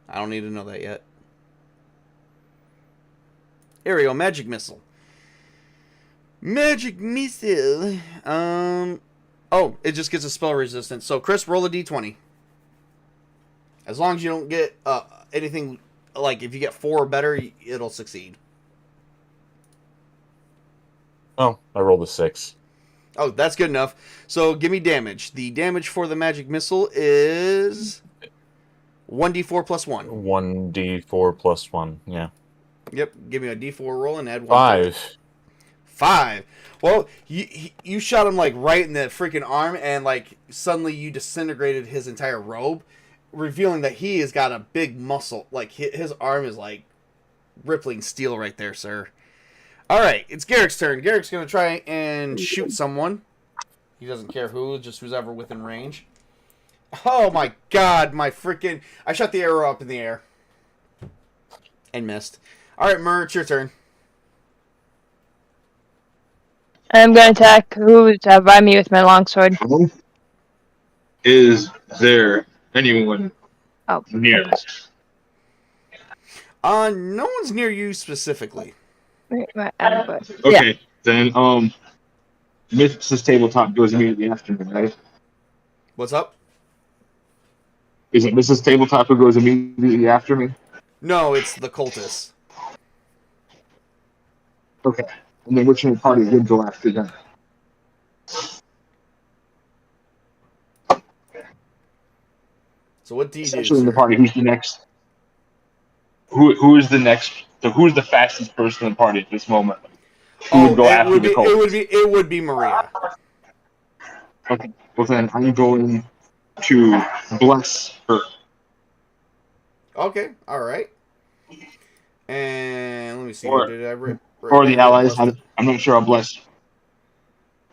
Speaker 3: I don't need to know that yet. Here we go, magic missile. Magic missile. Oh, it just gets a spell resistance. So Chris, roll a d20. As long as you don't get anything like if you get 4 or better, it'll succeed.
Speaker 4: Oh, I rolled a 6.
Speaker 3: Oh, that's good enough. So give me damage. The damage for the magic missile is 1d4 plus 1.
Speaker 4: 1d4 plus 1. Yeah.
Speaker 3: Yep. Give me a d4 roll and add 1.
Speaker 4: 5.
Speaker 3: 5. Well, you shot him like right in the freaking arm, and like suddenly you disintegrated his entire robe, revealing that he has got a big muscle. Like his arm is like rippling steel right there, sir. All right, it's Garrick's turn. Garrick's gonna try and shoot someone. He doesn't care who, just who's ever within range. Oh my god, my freaking! I shot the arrow up in the air and missed. All right, Mur, it's your turn.
Speaker 5: I'm going to attack who's by me with my longsword.
Speaker 1: Is there anyone
Speaker 5: Oh,
Speaker 1: near?
Speaker 3: No one's near you specifically.
Speaker 5: my
Speaker 1: Okay, then Mrs. Tabletop goes immediately after me, right?
Speaker 3: What's up?
Speaker 1: Is it Mrs. Tabletop who goes immediately after me?
Speaker 3: No, it's the cultist.
Speaker 1: Okay. And then which party would go after them?
Speaker 3: So what do you do?
Speaker 1: Essentially in the
Speaker 3: Sir?
Speaker 1: party, who's the next? Who is the next? So who's the fastest person in the party at this moment? Who would go after the cult?
Speaker 3: It would be Maria.
Speaker 1: Okay. Well then, I'm going to bless her.
Speaker 3: Okay, all right. And let me see.
Speaker 1: Or-
Speaker 3: Did I
Speaker 1: Or the allies. I'm not sure how bless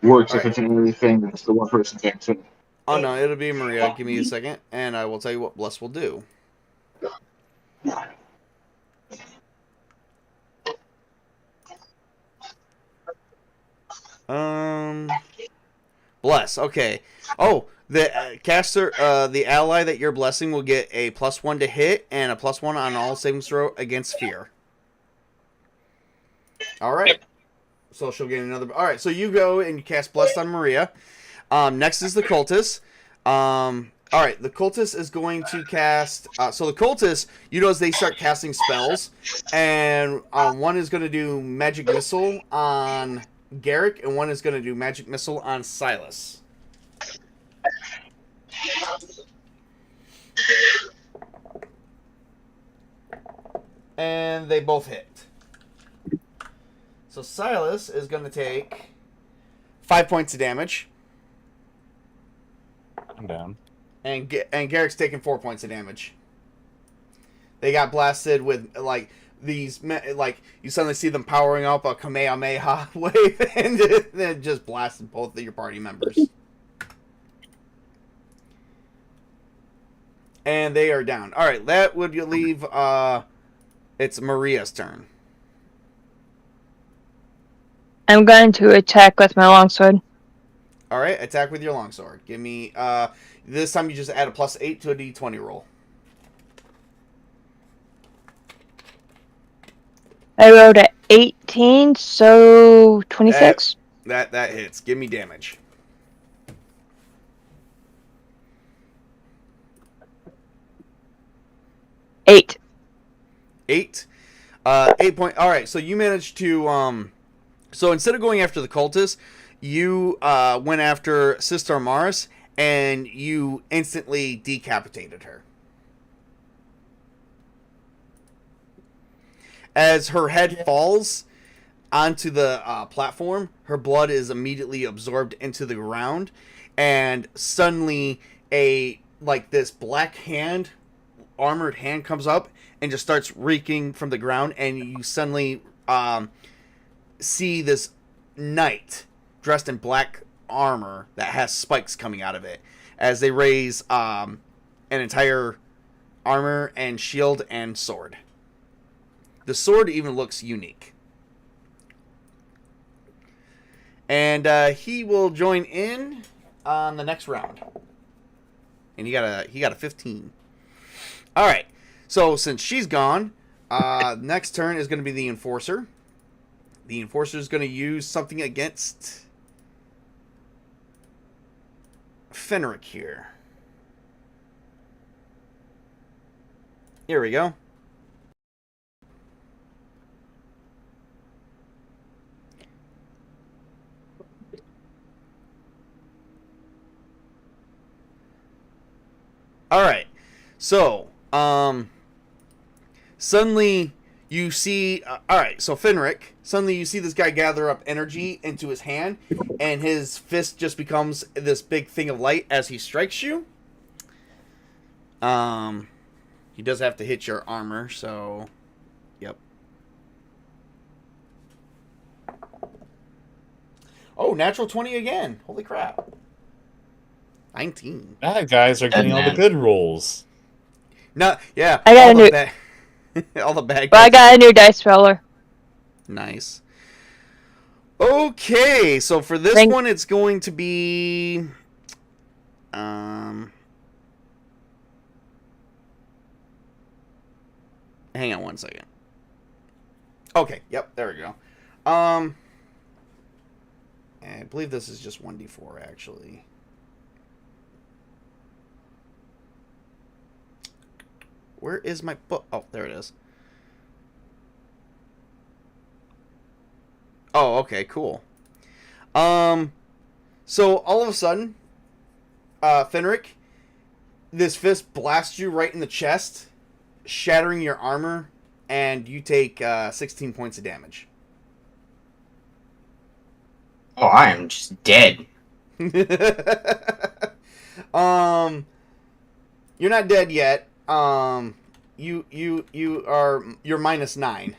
Speaker 1: works
Speaker 3: All
Speaker 1: if
Speaker 3: right.
Speaker 1: it's an only thing, but it's the one person thing. So
Speaker 3: Oh no, it'll be Maria. Give me a second, and I will tell you what bless will do. Bless. Okay. Oh, the caster, the ally that you're blessing will get a +1 to hit and a +1 on all saving throw against fear. All right.
Speaker 1: Yep.
Speaker 3: So she'll get another. All right. So you go and you cast blessed on Maria. Next is the cultist. All right. The cultist is going to cast. So the cultist, you know, as they start casting spells, and one is going to do magic missile on Garrick, and one is going to do magic missile on Silas. And they both hit. So Silas is going to take 5 points of damage,
Speaker 4: I'm down.
Speaker 3: and Garrick's taking 4 points of damage. They got blasted with like these, like you suddenly see them powering up a Kamehameha wave, and then just blasted both of your party members. And they are down. All right, that would you leave? It's Maria's turn.
Speaker 5: I'm going to attack with my longsword.
Speaker 3: All right, attack with your longsword. Give me. This time you just add a +8 to a d20 roll.
Speaker 5: I rolled a 18, so 26.
Speaker 3: That hits. Give me damage.
Speaker 5: Eight.
Speaker 3: 8. 8 point. All right, so you managed to. So instead of going after the cultist, you went after Sister Maris, and you instantly decapitated her. As her head falls onto the platform, her blood is immediately absorbed into the ground, and suddenly this black hand, armored hand, comes up and just starts reeking from the ground, and you suddenly see this knight dressed in black armor that has spikes coming out of it as they raise an entire armor and shield and sword. The sword even looks unique. And he will join in on the next round. And he got a 15. All right. So since she's gone, next turn is going to be the Enforcer. The Enforcer is going to use something against Fenric here. Here we go. All right. So, suddenly you see. All right. So Fenric. Suddenly you see this guy gather up energy into his hand, and his fist just becomes this big thing of light as he strikes you. He does have to hit your armor, so. Yep. Oh, natural 20 again. Holy crap. 19.
Speaker 4: Ah, guys are getting all the good rolls.
Speaker 3: No, yeah.
Speaker 5: I got
Speaker 3: all
Speaker 5: a
Speaker 3: the
Speaker 5: new.
Speaker 3: all the bad
Speaker 5: Well, I
Speaker 3: guys.
Speaker 5: got a new dice roller.
Speaker 3: Nice. Okay, so for this
Speaker 5: Thank-
Speaker 3: one, it's going to be. Hang on one second. Okay, yep, there we go. I believe this is just 1d4, actually. Where is my book? Oh, there it is. Oh, okay, cool. So all of a sudden, Fenric, this fist blasts you right in the chest, shattering your armor, and you take 16 points of damage.
Speaker 6: Oh, I am just dead.
Speaker 3: You're not dead yet. You're -9.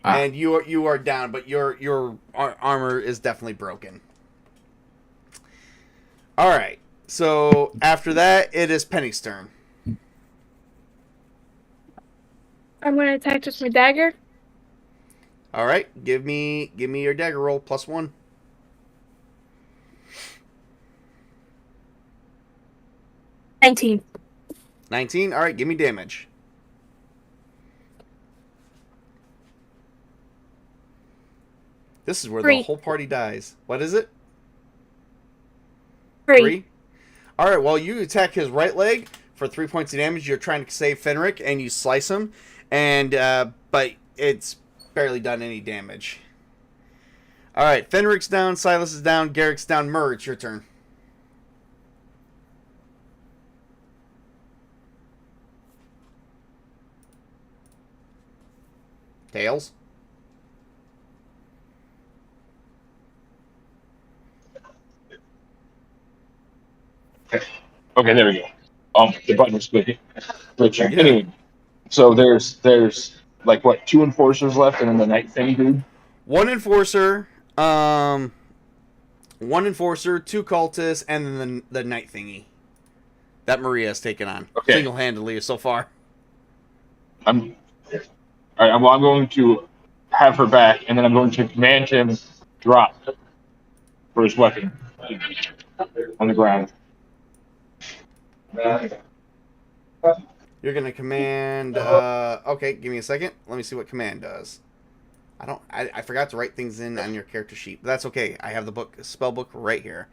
Speaker 3: And you are down, but your armor is definitely broken. All right. So after that, it is Penny's turn.
Speaker 7: I'm gonna attack with my dagger.
Speaker 3: All right. Give me your dagger roll +1.
Speaker 7: 19.
Speaker 3: 19. All right. Give me damage. This is where
Speaker 7: 3.
Speaker 3: the whole party dies. What is it?
Speaker 7: 3.
Speaker 3: All right. Well, you attack his right leg for 3 points of damage. You're trying to save Fenric, and you slice him, and but it's barely done any damage. All right. Fenric's down. Silas is down. Garrick's down. Murr, it's your turn. Tails.
Speaker 1: Okay, there we go. The button was glitching.
Speaker 3: Yeah.
Speaker 1: Anyway, so there's like what, 2 enforcers left, and then the night thing, dude.
Speaker 3: One enforcer, 2 cultists, and then the night thingy that Maria has taken on single-handedly so far.
Speaker 1: All right. Well, I'm going to have her back, and then I'm going to command him drop for his weapon on the ground.
Speaker 3: You're gonna command. Okay, give me a second. Let me see what command does. I forgot to write things in on your character sheet, but that's okay. I have the spell book right here.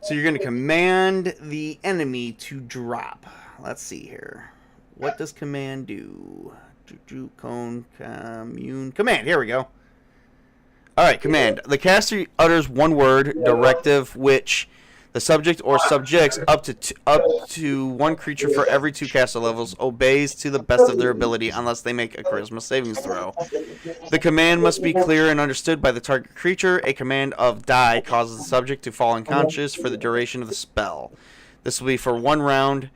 Speaker 3: So you're gonna command the enemy to drop. Let's see here. What does command do? Commune. Command. Here we go. All right, command. The caster utters one word directive, which the subject or subjects up to one creature for every 2 caster levels obeys to the best of their ability unless they make a charisma savings throw. The command must be clear and understood by the target creature. A command of die causes the subject to fall unconscious for the duration of the spell. This will be for 1 round.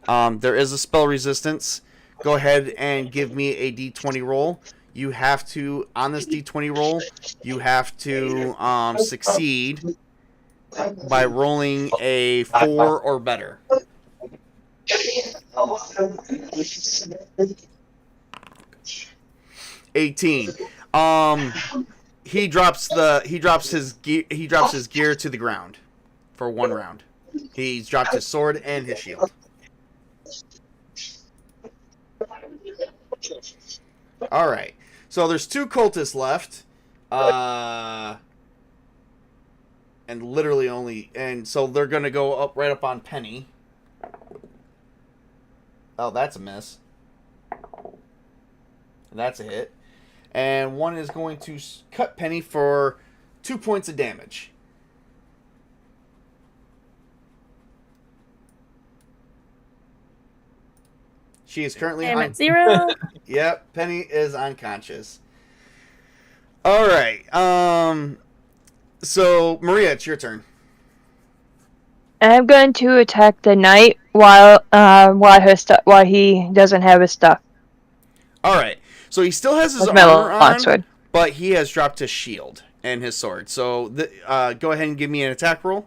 Speaker 3: There is a spell resistance. Go ahead and give me a d20 roll. You have to, on this d20 roll, you have to succeed by rolling a 4 or better. $18. He drops his gear to the ground for 1 round. He's dropped his sword and his shield. All right. So there's 2 cultists left. And literally only, and so they're gonna go right up on Penny. Oh, that's a miss. That's a hit. And one is going to cut Penny for 2 points of damage. She is currently
Speaker 7: I'm at 0.
Speaker 3: Yep, Penny is unconscious. All right. So Maria, it's your turn.
Speaker 5: I'm going to attack the knight while he doesn't have his stuff.
Speaker 3: All right. So he still has his
Speaker 5: With my
Speaker 3: armor on,
Speaker 5: longsword.
Speaker 3: but he has dropped his shield and his sword. So go ahead and give me an attack roll.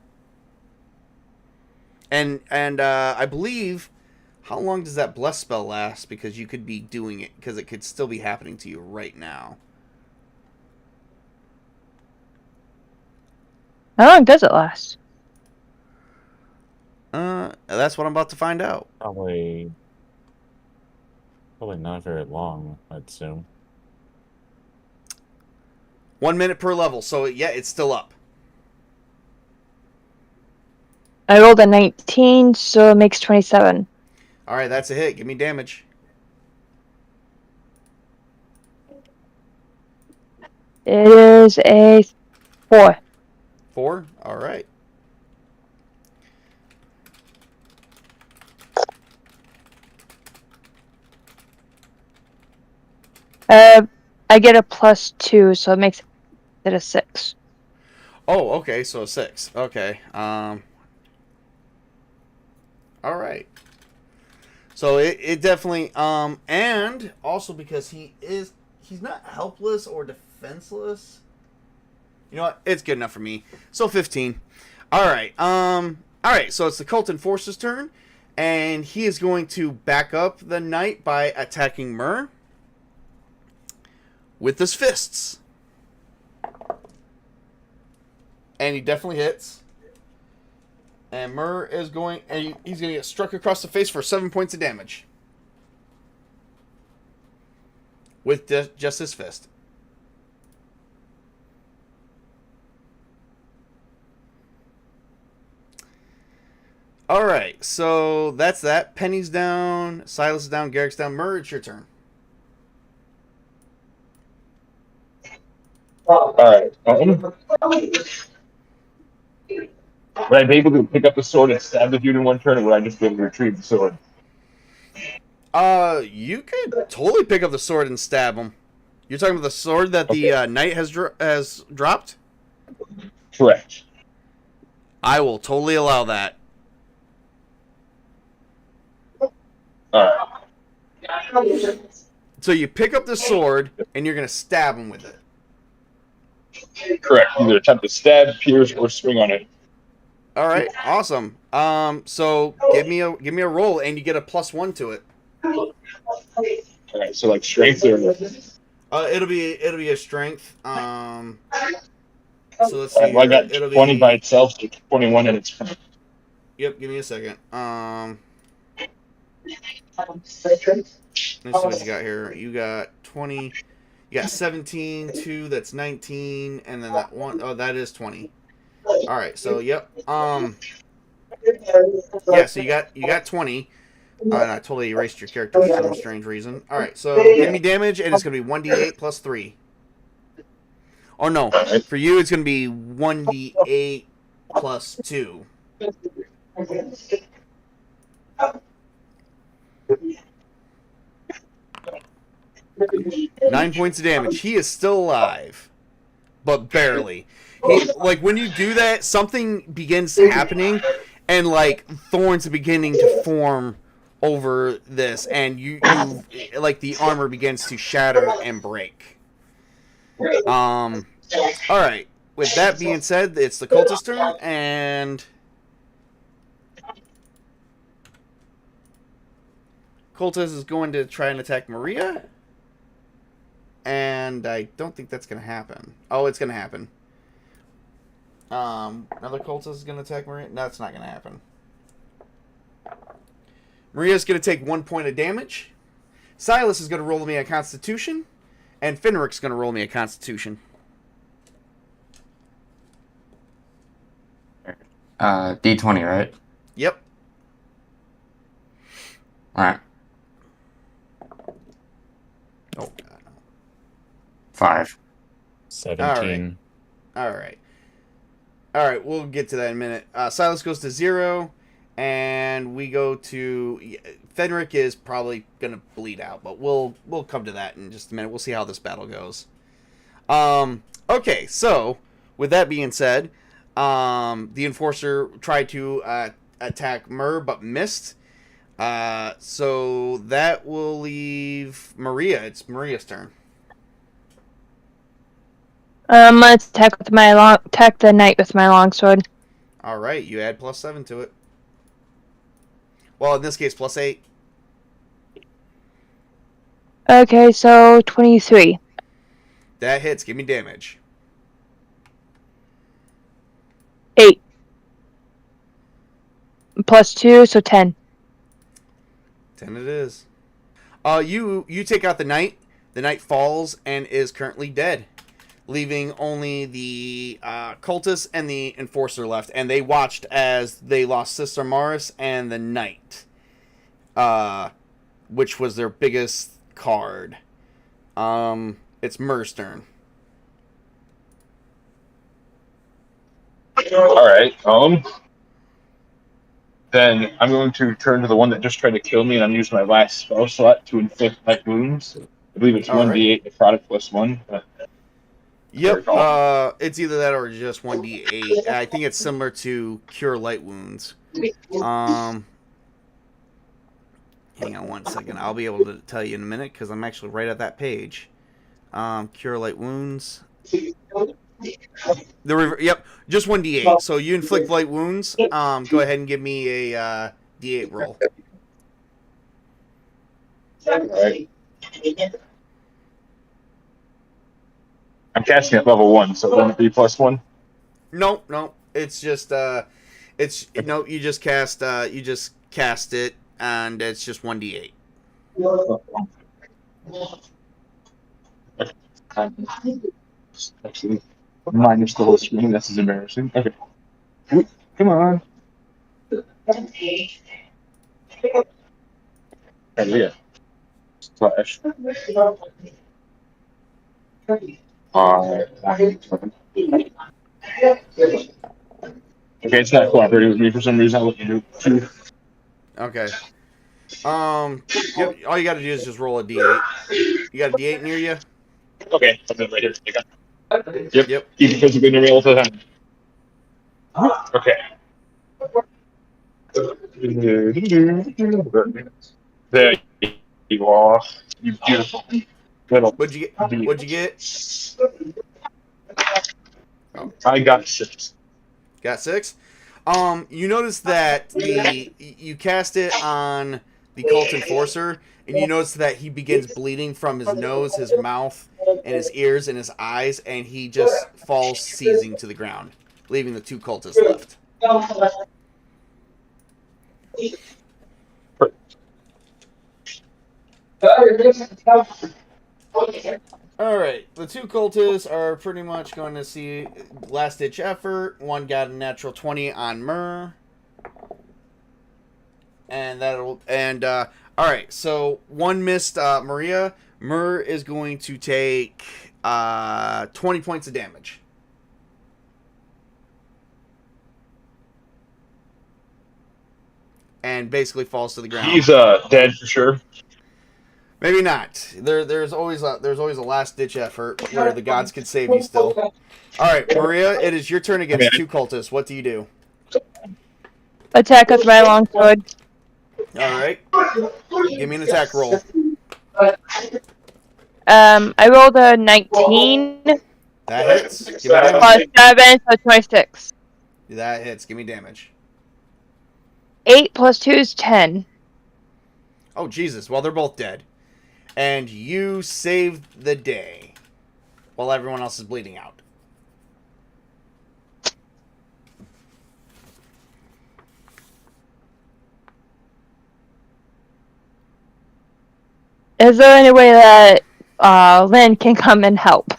Speaker 3: And I believe, how long does that bless spell last? Because you could be doing it, because it could still be happening to you right now.
Speaker 5: How long does it last?
Speaker 3: That's what I'm about to find out.
Speaker 4: Probably not very long, I'd assume.
Speaker 3: 1 minute per level. So yeah, it's still up.
Speaker 5: I rolled a 19, so it makes 27.
Speaker 3: All right, that's a hit. Give me damage.
Speaker 5: It is a 4.
Speaker 3: 4. All right.
Speaker 5: I get a +2, so it makes it a 6.
Speaker 3: Oh, okay. So a 6. Okay. All right. So it definitely and also because he's not helpless or defenseless. You know what? It's good enough for me. So 15. All right. All right. So it's the Cult Enforcer's turn, and he is going to back up the knight by attacking Myrrh with his fists, and he definitely hits. And Myrrh is going, and he's going to get struck across the face for 7 points of damage with just his fist. All right, so that's that. Penny's down, Silas is down, Garrick's down. Myrrh, it's your turn.
Speaker 1: All right. Would I be able to pick up the sword and stab the dude in one turn, or would I just be able to retrieve the sword?
Speaker 3: You could totally pick up the sword and stab him. You're talking about the sword that the knight has dropped?
Speaker 1: Correct.
Speaker 3: I will totally allow that.
Speaker 1: All right.
Speaker 3: So you pick up the sword, and you're going to stab him with it.
Speaker 1: Correct. Either attempt to stab, pierce, or swing on it.
Speaker 3: All right, awesome. So give me a roll, and you get a +1 to it.
Speaker 1: All right. So like strength or.
Speaker 3: It'll be a strength. So let's see.
Speaker 1: Well, I got
Speaker 3: it'll
Speaker 1: 20
Speaker 3: be,
Speaker 1: by itself, so 21 in its.
Speaker 3: Yep. Give me a second. Let's see what you got here. You got 20. You got 17, 2, that's 19, and then that one, oh, that is 20. All right, so yep. Yeah, so you got 20. And I totally erased your character for some strange reason. All right, so give me damage, and it's gonna be 1d8 plus 3. Oh no, for you it's gonna be 1d8 plus 2. 9 points of damage. He is still alive, but barely. Like when you do that, something begins happening, and like thorns are beginning to form over this, and you like the armor begins to shatter and break. All right. With that being said, it's the cultist turn, and cultist is going to try and attack Maria. And I don't think that's going to happen. Oh, it's going to happen. Another cultist is going to attack Maria. No, it's not going to happen. Maria's going to take 1 point of damage. Silas is going to roll me a Constitution. And Fenric's going to roll me a Constitution.
Speaker 6: D20, right?
Speaker 3: Yep.
Speaker 6: Alright.
Speaker 3: Oh, God.
Speaker 6: 5.
Speaker 4: 17.
Speaker 3: All right. We'll get to that in a minute. Silas goes to 0, And we go to Fenric is probably gonna bleed out, but we'll come to that in just a minute. We'll see how this battle goes. Okay, so with that being said, the Enforcer tried to attack Mur but missed. So that will leave Maria. It's Maria's turn.
Speaker 5: Let's attack the knight with my longsword.
Speaker 3: All right, you add +7 to it. Well, in this case, +8.
Speaker 5: Okay, so 23.
Speaker 3: That hits. Give me damage.
Speaker 5: 8. +2, so 10.
Speaker 3: 10 it is. You take out the knight. The knight falls and is currently dead, leaving only the cultist and the enforcer left. And they watched as they lost Sister Morris and the knight, which was their biggest card. It's Mur's turn.
Speaker 1: All right. Then I'm going to turn to the one that just tried to kill me, and I'm using my last spell slot to inflict light wounds. I believe it's
Speaker 3: All
Speaker 1: 1d8 necrotic +1.
Speaker 3: Yep. It's either that or just 1d8. I think it's similar to Cure Light Wounds. Hang on one second. I'll be able to tell you in a minute because I'm actually right at that page. Cure Light Wounds. Yep, just 1d8. So you inflict light wounds. Go ahead and give me a d8 roll.
Speaker 1: Alright. I'm casting at level 1, so wouldn't it be +1?
Speaker 3: No. It's just you just cast it, and it's just 1d8.
Speaker 1: Actually, minus the whole screen. This is embarrassing. Okay. Come on. Hallelujah. Slash. Okay, it's not cooperating with me for some reason. I'll let you do 2.
Speaker 3: Okay. Yep. All you got to do is just roll a d8. You got a d8 near you?
Speaker 1: Okay, I'll do it right here.
Speaker 3: Yep.
Speaker 1: Keep it physically near me all the time. Okay. There you are. You beautiful.
Speaker 3: What'd you get?
Speaker 1: I got 6.
Speaker 3: Got 6. You notice that you cast it on the cult enforcer, and you notice that he begins bleeding from his nose, his mouth, and his ears and his eyes, and he just falls seizing to the ground, leaving the 2 cultists left. Alright, the 2 cultists are pretty much going to see last-ditch effort. One got a natural 20 on Mur. Alright, so one missed Maria. Mur is going to take 20 points of damage. And basically falls to the ground.
Speaker 1: He's dead for sure.
Speaker 3: Maybe not. There's always a last ditch effort where the gods can save you still. All right, Maria, it is your turn against 2 cultists. What do you do?
Speaker 5: Attack with my longsword.
Speaker 3: All right, give me an attack roll.
Speaker 5: I rolled a 19
Speaker 3: That hits. Give me damage.
Speaker 5: plus 7, so 26.
Speaker 3: That hits. Give me damage.
Speaker 5: 8 plus 2 is 10.
Speaker 3: Oh Jesus! Well, they're both dead, and you saved the day while everyone else is bleeding out.
Speaker 5: Is there any way that Lynn can come and help?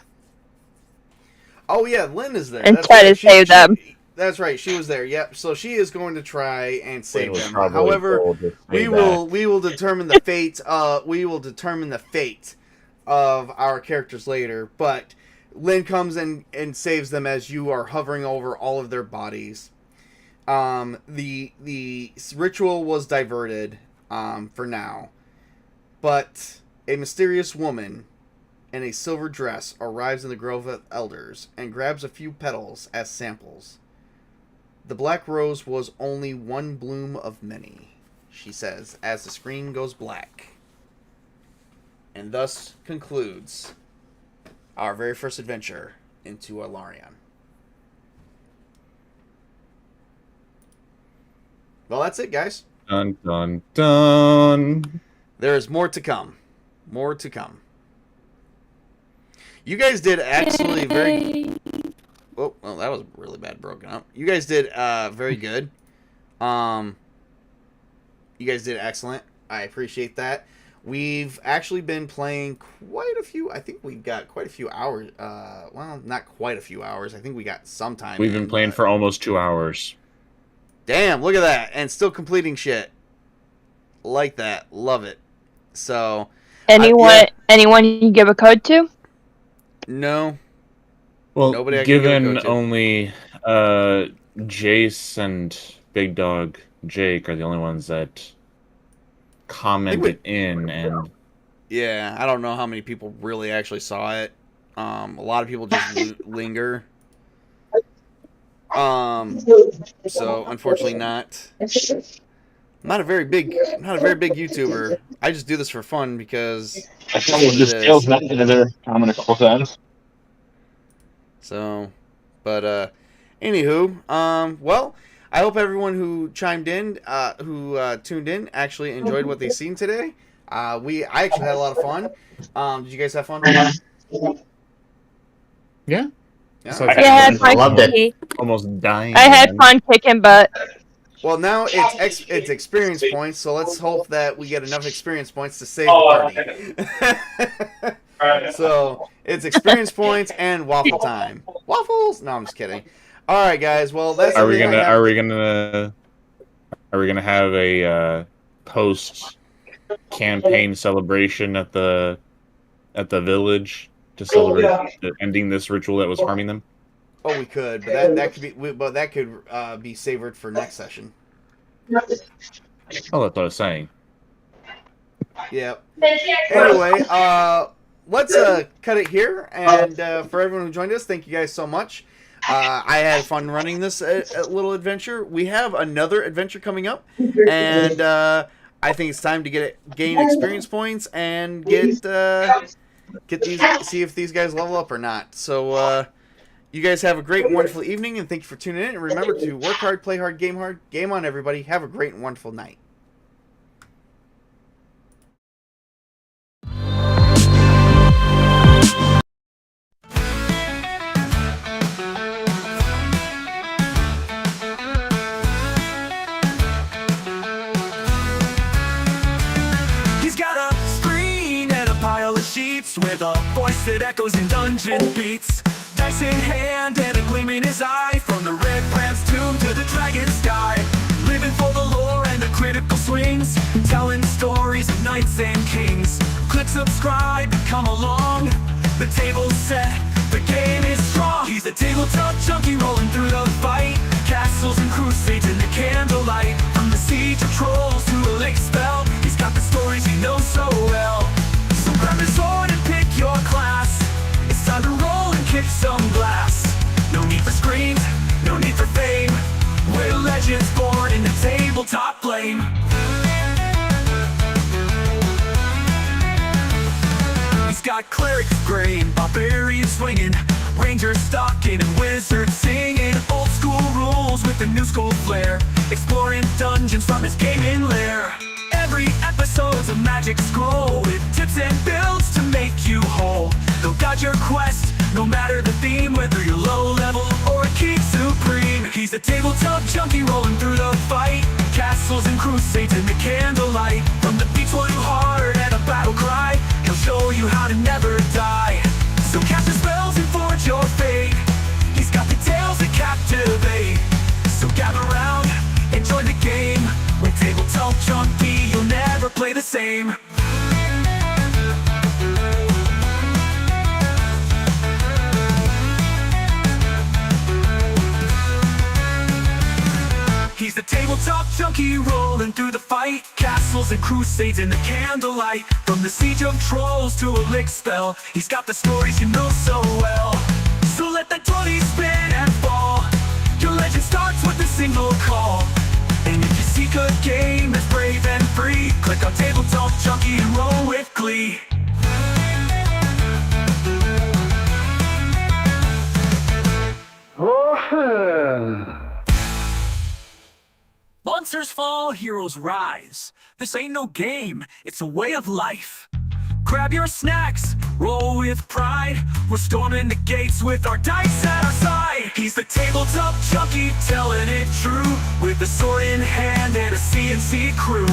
Speaker 3: Oh yeah, Lynn is there.
Speaker 5: And
Speaker 3: That's
Speaker 5: try
Speaker 3: right.
Speaker 5: to save them.
Speaker 3: That's right. She was there. Yep. So she is going to try and save them.
Speaker 4: probably
Speaker 3: However,
Speaker 4: told to stay
Speaker 3: we will determine the fate. Of our characters later. But Lynn comes and saves them as you are hovering over all of their bodies. The ritual was diverted for now, but a mysterious woman in a silver dress arrives in the Grove of Elders and grabs a few petals as samples. The black rose was only one bloom of many, she says, as the screen goes black. And thus concludes our very first adventure into Elarion. Well, that's it, guys.
Speaker 4: Dun dun dun.
Speaker 3: There is more to come. More to come. You guys did actually very... Oh, well, that was really bad broken up. You guys did very good. You guys did excellent. I appreciate that. We've actually been playing quite a few... I think we've got quite a few hours. Well, not quite a few hours. I think we got some time.
Speaker 4: We've been playing for almost 2 hours.
Speaker 3: Damn, look at that. And still completing shit. Like that. Love it. So...
Speaker 5: Anyone you give a code to?
Speaker 3: No.
Speaker 4: Well,
Speaker 3: Nobody I can give a
Speaker 4: given
Speaker 3: code to.
Speaker 4: only Jace and Big Dog Jake are the only ones that commented in, and
Speaker 3: Yeah, I don't know how many people really actually saw it. A lot of people just linger. So unfortunately not. I'm not a very big YouTuber. I just do this for fun because
Speaker 1: I saw this Tales Editor comment a couple times.
Speaker 3: So, but anywho, well, I hope everyone who chimed in, who tuned in, actually enjoyed what they've seen today. I actually had a lot of fun. Did you guys have fun?
Speaker 4: yeah,
Speaker 3: Yeah.
Speaker 4: So
Speaker 5: Yeah, I had
Speaker 6: I
Speaker 5: fun
Speaker 6: loved it.
Speaker 5: kicking.
Speaker 4: almost dying.
Speaker 5: I had fun kicking butt.
Speaker 3: Well, now it's experience points, so let's hope that we get enough experience points to save the party. So it's experience points and waffle time. Waffles? No, I'm just kidding. All right, guys. Well, that's.
Speaker 4: Are we
Speaker 3: everything I
Speaker 4: gonna have a post campaign celebration at the village to celebrate ending this ritual that was harming them?
Speaker 3: Oh, we could, but that could be savored for next session.
Speaker 4: Oh, that's what I was saying.
Speaker 3: Yep. Anyway, let's cut it here. And for everyone who joined us, thank you guys so much. I had fun running this little adventure. We have another adventure coming up, and I think it's time to gain experience points and get these, see if these guys level up or not. So you guys have a great and wonderful evening, and thank you for tuning in. And remember to work hard, play hard, game hard. Game on, everybody. Have a great and wonderful night.
Speaker 2: He's got a screen and a pile of sheets with a voice that echoes in dungeon beats. Dice in hand and a gleam in his eye, from the red brand's tomb to the dragon sky. Living for the lore and the critical swings, telling stories of knights and kings. Click subscribe and come along. The table's set, the game is strong. He's a tabletop junkie rolling through the fight. Castles and crusades in the candlelight. From the siege of trolls to a lake spell, he's got the stories he knows so well. So grab his sword and pick your class. It's time to roll and kick some glass. No need for screams, no need for fame. We're legends born in the tabletop flame. He's got clerics graying, barbarians swinging, rangers stalking and wizards singing. Old school rules with the new school flair, exploring dungeons from his gaming lair. Every episode's a magic scroll with tips and builds to make you whole. They'll guide your quest, no matter the theme, whether you're low level or a king supreme. He's a tabletop junkie rolling through the fight. Castles and crusades in the candlelight. From the beats will you hard and a battle cry, he'll show you how to never die. So cast your spells and forge your fate. He's got the tales that captivate. So gather round and join the game. With Tabletop Junkie, you'll never play the same. He's the tabletop junkie rolling through the fight. Castles and crusades in the candlelight. From the siege of trolls to a lick spell, he's got the stories you know so well. So let the 20 spin and fall. Your legend starts with a single call. And if you seek a game that's brave and free, click on Tabletop Junkie and roll with glee. Monsters fall, heroes rise. This ain't no game, it's a way of life. Grab your snacks, roll with pride. We're storming the gates with our dice at our side. He's the tabletop junkie, telling it true, with a sword in hand and a CNC crew.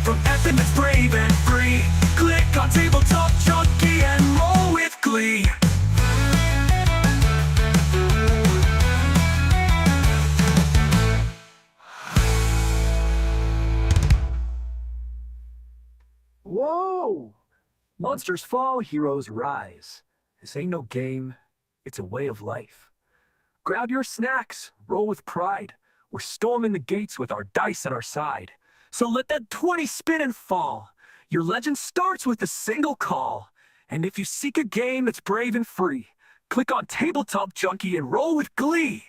Speaker 2: From Ethan that's brave and free, click on Tabletop Junkie and roll with glee. Whoa! Monsters fall, heroes rise. This ain't no game, it's a way of life. Grab your snacks, roll with pride. We're storming the gates with our dice at our side. So let that 20 spin and fall. Your legend starts with a single call. And if you seek a game that's brave and free, click on Tabletop Junkie and roll with glee.